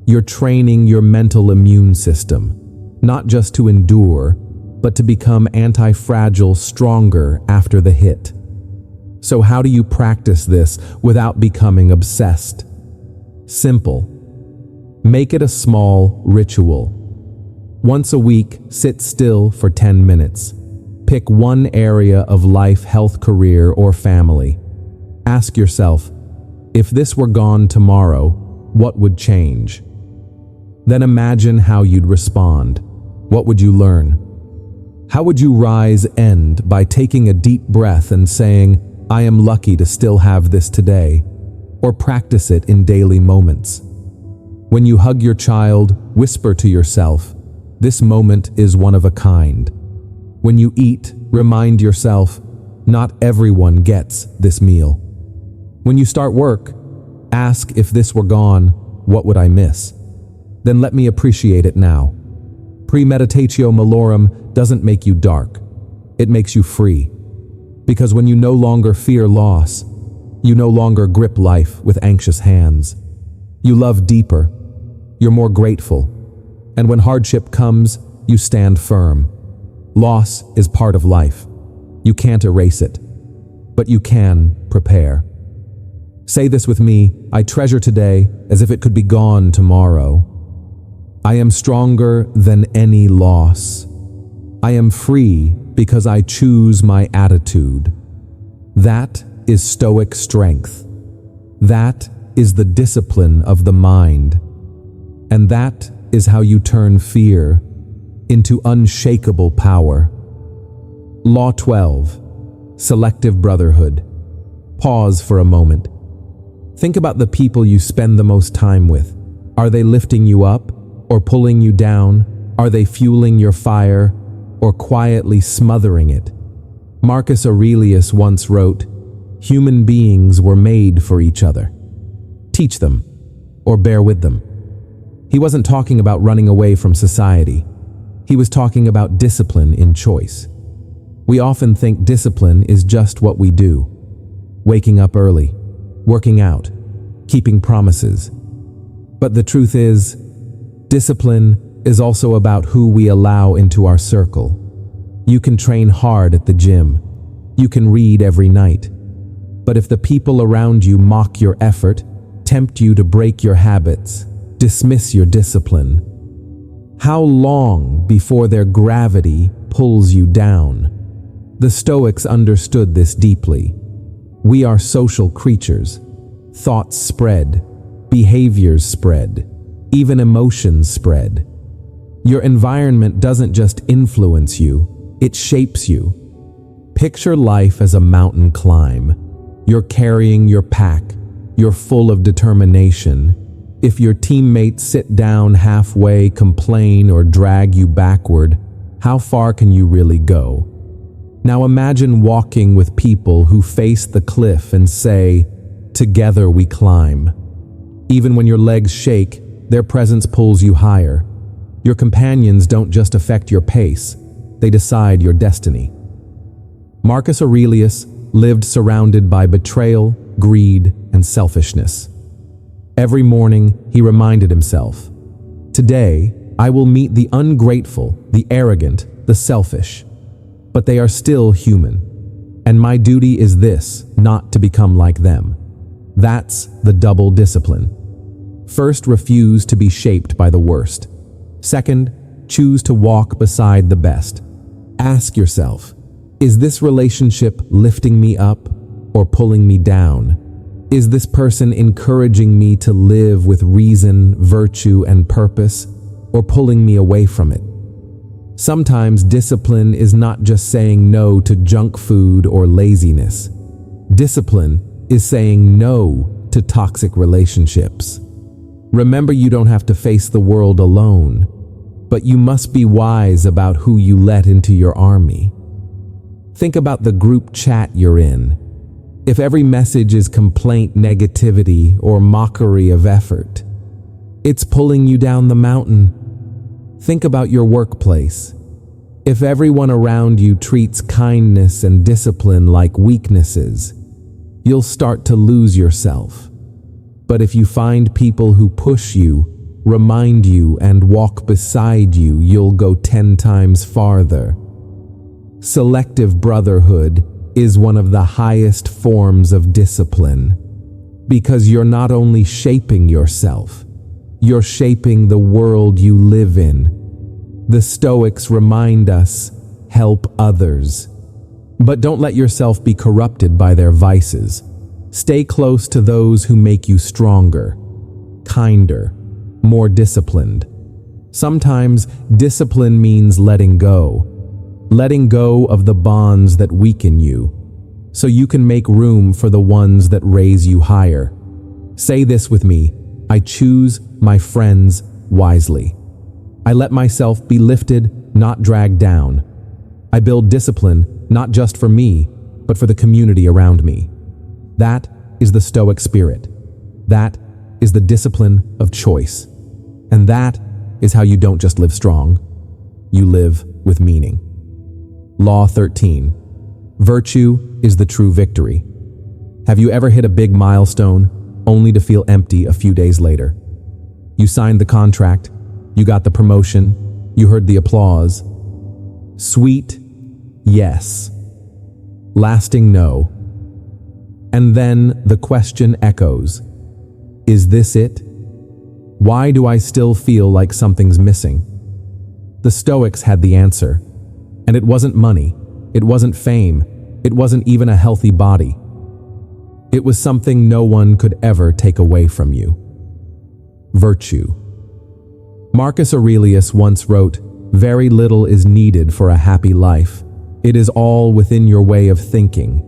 You're training your mental immune system, not just to endure, but to become anti-fragile, stronger after the hit." So how do you practice this without becoming obsessed? Simple. Make it a small ritual. Once a week, sit still for 10 minutes. Pick one area of life, health, career, or family. Ask yourself, if this were gone tomorrow, what would change? Then imagine how you'd respond. What would you learn? How would you rise end by taking a deep breath and saying, I am lucky to still have this today, or practice it in daily moments. When you hug your child, whisper to yourself, this moment is one of a kind. When you eat, remind yourself, not everyone gets this meal. When you start work, ask if this were gone, what would I miss? Then let me appreciate it now. Premeditatio malorum doesn't make you dark. It makes you free. Because when you no longer fear loss, you no longer grip life with anxious hands. You love deeper. You're more grateful. And when hardship comes, you stand firm. Loss is part of life. You can't erase it, but you can prepare. Say this with me, I treasure today as if it could be gone tomorrow. I am stronger than any loss. I am free because I choose my attitude. That is Stoic strength. That is the discipline of the mind. And that is how you turn fear into unshakable power. Law 12. Selective brotherhood. Pause for a moment. Think about the people you spend the most time with. Are they lifting you up or pulling you down? Are they fueling your fire or quietly smothering it? Marcus Aurelius once wrote, "Human beings were made for each other. Teach them or bear with them." He wasn't talking about running away from society. He was talking about discipline in choice. We often think discipline is just what we do. Waking up early, working out, keeping promises. But the truth is, discipline is also about who we allow into our circle. You can train hard at the gym. You can read every night. But if the people around you mock your effort, tempt you to break your habits, dismiss your discipline, how long before their gravity pulls you down? The Stoics understood this deeply. We are social creatures. Thoughts spread, behaviors spread, even emotions spread. Your environment doesn't just influence you, it shapes you. Picture life as a mountain climb. You're carrying your pack, you're full of determination. If your teammates sit down halfway, complain, or drag you backward, how far can you really go? Now imagine walking with people who face the cliff and say, "Together we climb." Even when your legs shake, their presence pulls you higher. Your companions don't just affect your pace, they decide your destiny. Marcus Aurelius lived surrounded by betrayal, greed, and selfishness. Every morning, he reminded himself, "Today, I will meet the ungrateful, the arrogant, the selfish. But they are still human. And my duty is this, not to become like them." That's the double discipline. First, refuse to be shaped by the worst. Second, choose to walk beside the best. Ask yourself, is this relationship lifting me up or pulling me down? Is this person encouraging me to live with reason, virtue, and purpose, or pulling me away from it? Sometimes discipline is not just saying no to junk food or laziness. Discipline is saying no to toxic relationships. Remember, you don't have to face the world alone, but you must be wise about who you let into your army. Think about the group chat you're in. If every message is complaint, negativity, or mockery of effort, it's pulling you down the mountain. Think about your workplace. If everyone around you treats kindness and discipline like weaknesses, you'll start to lose yourself. But if you find people who push you, remind you, and walk beside you, you'll go 10 times farther. Selective brotherhood is one of the highest forms of discipline, because you're not only shaping yourself, you're shaping the world you live in. The Stoics remind us, help others. But don't let yourself be corrupted by their vices. Stay close to those who make you stronger, kinder, more disciplined. Sometimes discipline means letting go of the bonds that weaken you, so you can make room for the ones that raise you higher. Say this with me: I choose my friends wisely. I let myself be lifted, not dragged down. I build discipline, not just for me, but for the community around me. That is the Stoic spirit. That is the discipline of choice. And that is how you don't just live strong, you live with meaning. Law 13. Virtue is the true victory. Have you ever hit a big milestone only to feel empty a few days later? You signed the contract, you got the promotion, you heard the applause. Sweet, yes. Lasting, no. And then the question echoes, is this it? Why do I still feel like something's missing? The Stoics had the answer. And it wasn't money, it wasn't fame, It wasn't even a healthy body. It was something no one could ever take away from you. Virtue. Marcus Aurelius once wrote, "Very little is needed for a happy life. It is all within your way of thinking."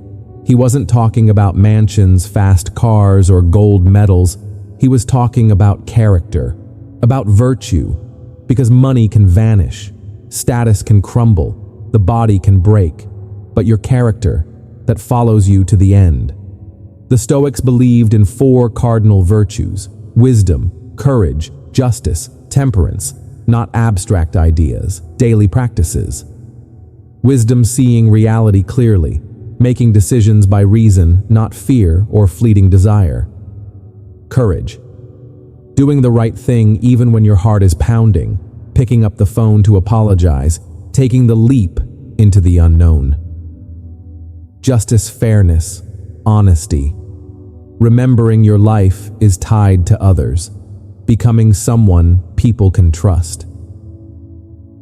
He wasn't talking about mansions, fast cars, or gold medals. He was talking about character, about virtue, because money can vanish, status can crumble, the body can break, but your character, that follows you to the end. The Stoics believed in 4 cardinal virtues: wisdom, courage, justice, temperance, not abstract ideas, daily practices. Wisdom, seeing reality clearly, making decisions by reason, not fear or fleeting desire. Courage. Doing the right thing even when your heart is pounding, picking up the phone to apologize, taking the leap into the unknown. Justice, fairness, honesty. Remembering your life is tied to others, becoming someone people can trust.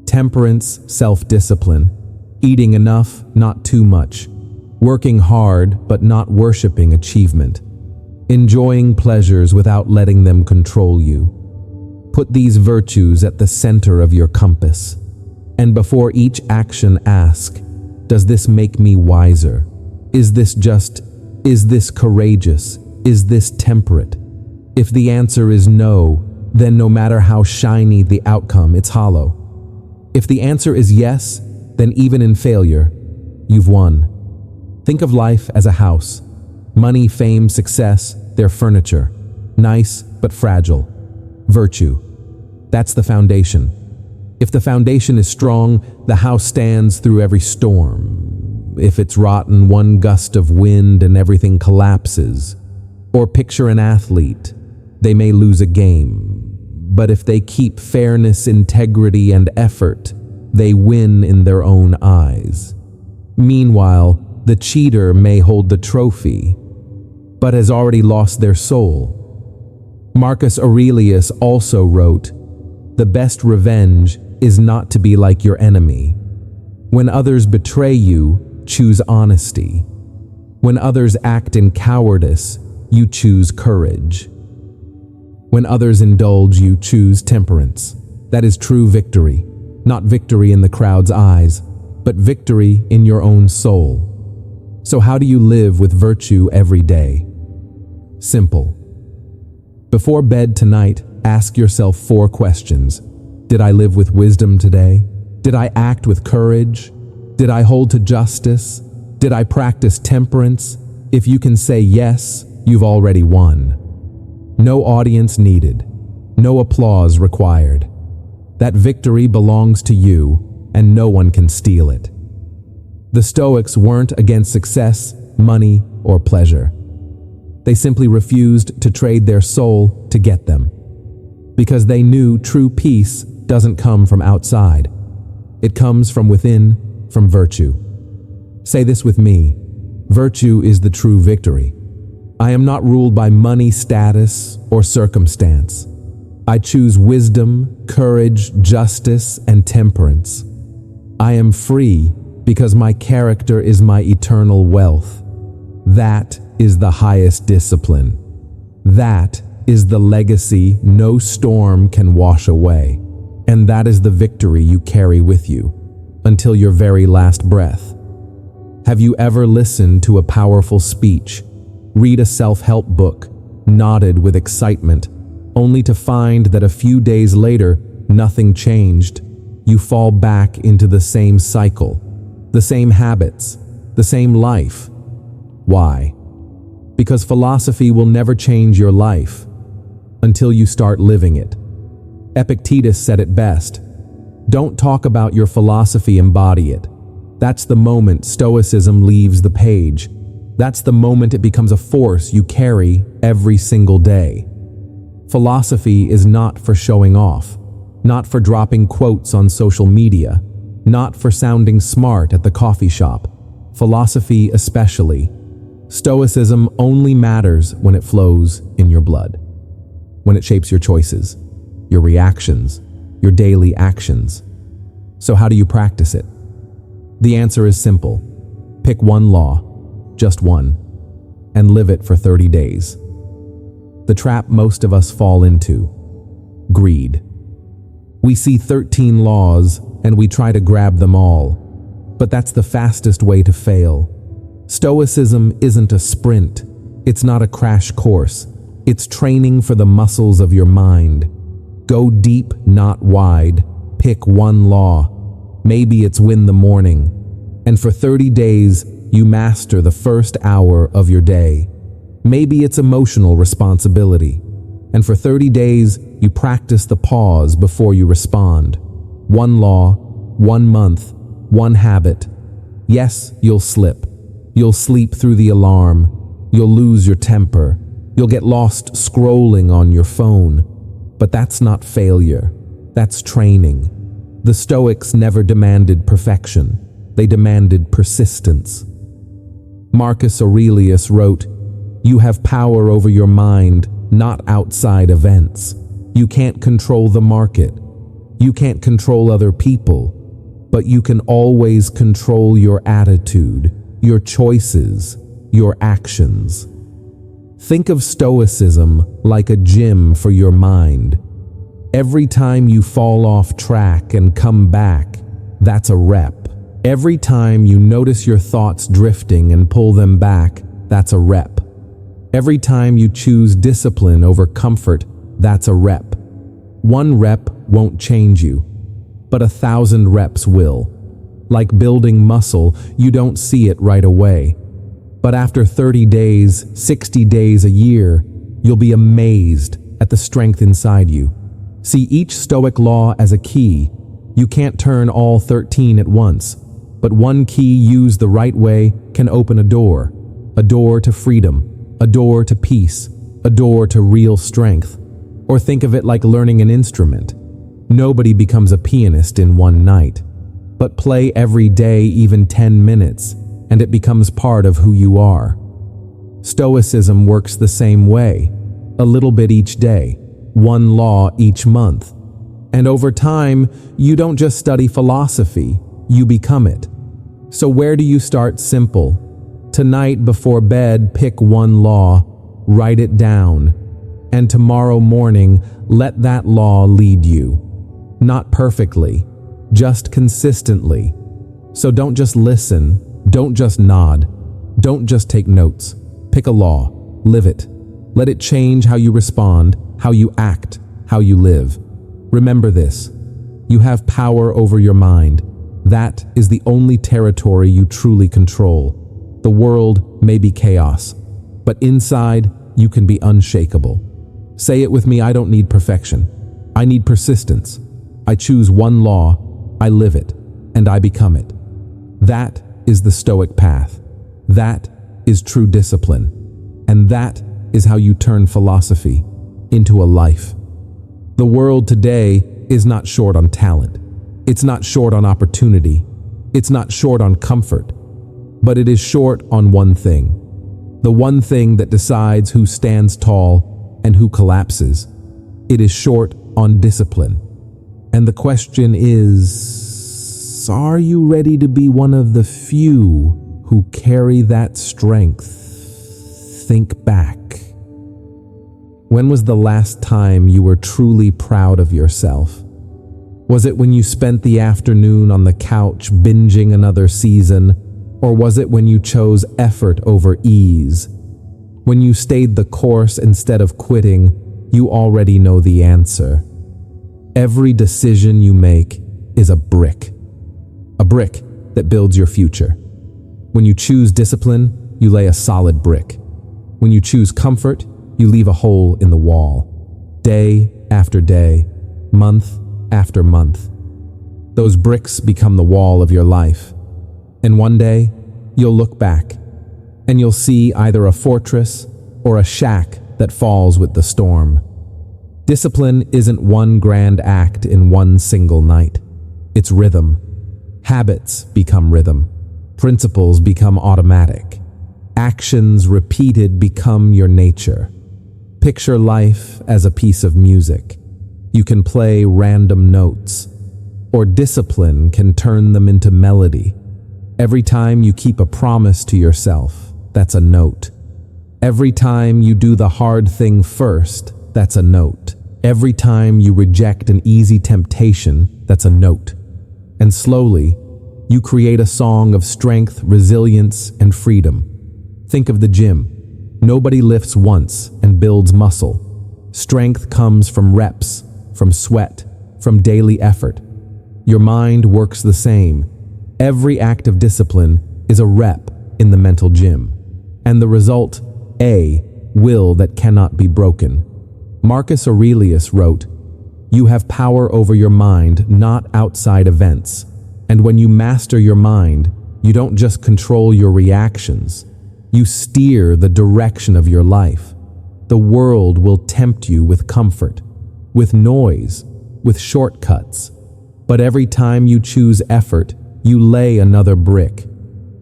Temperance, self-discipline, eating enough, not too much, working hard but not worshiping achievement, enjoying pleasures without letting them control you. Put these virtues at the center of your compass, and before each action ask, does this make me wiser? Is this just? Is this courageous? Is this temperate? If the answer is no, then no matter how shiny the outcome, it's hollow. If the answer is yes, then even in failure, you've won. Think of life as a house. Money, fame, success, they're furniture. Nice, but fragile. Virtue. That's the foundation. If the foundation is strong, the house stands through every storm. If it's rotten, one gust of wind and everything collapses. Or picture an athlete. They may lose a game, but if they keep fairness, integrity, and effort, they win in their own eyes. Meanwhile, the cheater may hold the trophy, but has already lost their soul. Marcus Aurelius also wrote, "The best revenge is not to be like your enemy. When others betray you, choose honesty. When others act in cowardice, you choose courage. When others indulge, you choose temperance. That is true victory, not victory in the crowd's eyes, but victory in your own soul." So how do you live with virtue every day? Simple. Before bed tonight, ask yourself 4 questions. Did I live with wisdom today? Did I act with courage? Did I hold to justice? Did I practice temperance? If you can say yes, you've already won. No audience needed. No applause required. That victory belongs to you, and no one can steal it. The Stoics weren't against success, money, or pleasure. They simply refused to trade their soul to get them, because they knew true peace doesn't come from outside. It comes from within, from virtue. Say this with me: virtue is the true victory. I am not ruled by money, status, or circumstance. I choose wisdom, courage, justice, and temperance. I am free because my character is my eternal wealth. That is the highest discipline. That is the legacy no storm can wash away. And that is the victory you carry with you until your very last breath. Have you ever listened to a powerful speech, read a self-help book, nodded with excitement, only to find that a few days later, nothing changed? You fall back into the same cycle, the same habits, the same life. Why? Because philosophy will never change your life until you start living it. Epictetus said it best: don't talk about your philosophy, embody it. That's the moment Stoicism leaves the page. That's the moment it becomes a force you carry every single day. Philosophy is not for showing off, not for dropping quotes on social media, not for sounding smart at the coffee shop. Philosophy especially. Stoicism only matters when it flows in your blood, when it shapes your choices, your reactions, your daily actions. So how do you practice it? The answer is simple. Pick one law, just one, and live it for 30 days. The trap most of us fall into: greed. We see 13 laws and we try to grab them all, but that's the fastest way to fail. Stoicism isn't a sprint. It's not a crash course. It's training for the muscles of your mind. Go deep, not wide. Pick one law. Maybe it's win the morning. And for 30 days, you master the first hour of your day. Maybe it's emotional responsibility. And for 30 days, you practice the pause before you respond. One law, 1 month, one habit. Yes, you'll slip. You'll sleep through the alarm. You'll lose your temper. You'll get lost scrolling on your phone. But that's not failure. That's training. The Stoics never demanded perfection. They demanded persistence. Marcus Aurelius wrote, "You have power over your mind, not outside events. You can't control the market. You can't control other people, but you can always control your attitude, your choices, your actions." Think of Stoicism like a gym for your mind. Every time you fall off track and come back, that's a rep. Every time you notice your thoughts drifting and pull them back, that's a rep. Every time you choose discipline over comfort, that's a rep. One rep won't change you, but 1,000 reps will. Like building muscle, you don't see it right away. But after 30 days, 60 days, a year, you'll be amazed at the strength inside you. See each Stoic law as a key. You can't turn all 13 at once, but one key used the right way can open a door to freedom, a door to peace, a door to real strength. Or think of it like learning an instrument. Nobody becomes a pianist in one night, but play every day, even 10 minutes, and it becomes part of who you are. Stoicism works the same way, a little bit each day, one law each month. And over time, you don't just study philosophy, you become it. So where do you start? Simple. Tonight before bed, pick one law, write it down, and tomorrow morning, let that law lead you. Not perfectly, just consistently. So don't just listen, don't just nod, don't just take notes. Pick a law, live it. Let it change how you respond, how you act, how you live. Remember this: you have power over your mind. That is the only territory you truly control. The world may be chaos, but inside you can be unshakable. Say it with me: I don't need perfection. I need persistence. I choose one law, I live it, and I become it. That is the Stoic path. That is true discipline. And that is how you turn philosophy into a life. The world today is not short on talent. It's not short on opportunity. It's not short on comfort. But it is short on one thing. The one thing that decides who stands tall and who collapses. It is short on discipline. And the question is, are you ready to be one of the few who carry that strength? Think back. When was the last time you were truly proud of yourself? Was it when you spent the afternoon on the couch binging another season? Or was it when you chose effort over ease? When you stayed the course instead of quitting, you already know the answer. Every decision you make is a brick that builds your future. When you choose discipline, you lay a solid brick. When you choose comfort, you leave a hole in the wall. Day after day, month after month. Those bricks become the wall of your life. And one day, you'll look back, and you'll see either a fortress or a shack that falls with the storm. Discipline isn't one grand act in one single night. It's rhythm. Habits become rhythm. Principles become automatic. Actions repeated become your nature. Picture life as a piece of music. You can play random notes, or discipline can turn them into melody. Every time you keep a promise to yourself, that's a note. Every time you do the hard thing first, that's a note. Every time you reject an easy temptation, that's a note. And slowly, you create a song of strength, resilience, and freedom. Think of the gym. Nobody lifts once and builds muscle. Strength comes from reps, from sweat, from daily effort. Your mind works the same. Every act of discipline is a rep in the mental gym. And the result, a will that cannot be broken. Marcus Aurelius wrote, "You have power over your mind, not outside events. And when you master your mind, you don't just control your reactions. You steer the direction of your life. The world will tempt you with comfort, with noise, with shortcuts. But every time you choose effort, you lay another brick.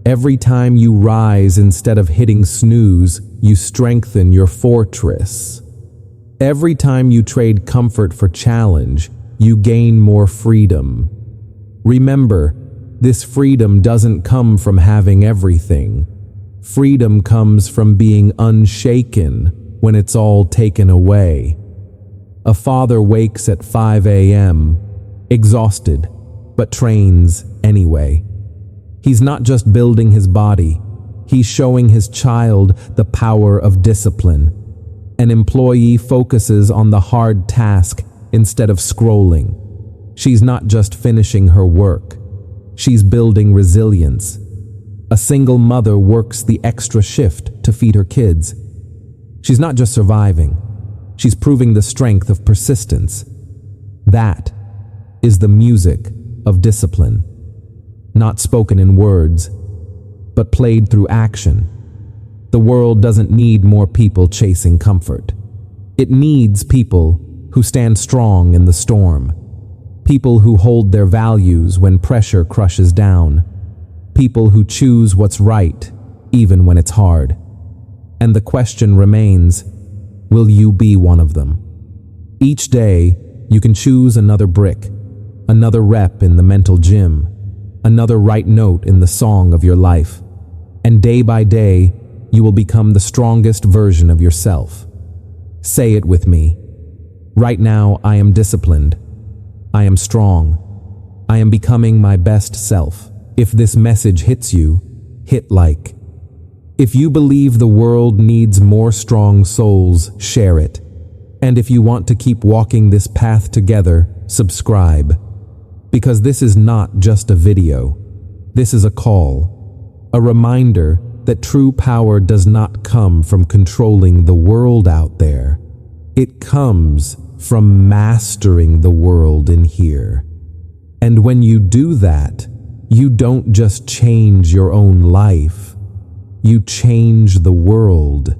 Every time you rise instead of hitting snooze, you strengthen your fortress. Every time you trade comfort for challenge, you gain more freedom. Remember, this freedom doesn't come from having everything. Freedom comes from being unshaken when it's all taken away. A father wakes at 5 a.m., exhausted, but trains anyway. He's not just building his body, he's showing his child the power of discipline. An employee focuses on the hard task instead of scrolling. She's not just finishing her work, she's building resilience. A single mother works the extra shift to feed her kids. She's not just surviving, she's proving the strength of persistence. That is the music of discipline, not spoken in words, but played through action. The world doesn't need more people chasing comfort. It needs people who stand strong in the storm, people who hold their values when pressure crushes down, people who choose what's right even when it's hard. And the question remains, will you be one of them? Each day, you can choose another brick, another rep in the mental gym, another right note in the song of your life. And day by day, you will become the strongest version of yourself. Say it with me. Right now, I am disciplined. I am strong. I am becoming my best self. If this message hits you, hit like. If you believe the world needs more strong souls, share it. And if you want to keep walking this path together, subscribe. Because this is not just a video. This is a call, a reminder that true power does not come from controlling the world out there. It comes from mastering the world in here. And when you do that, you don't just change your own life, you change the world.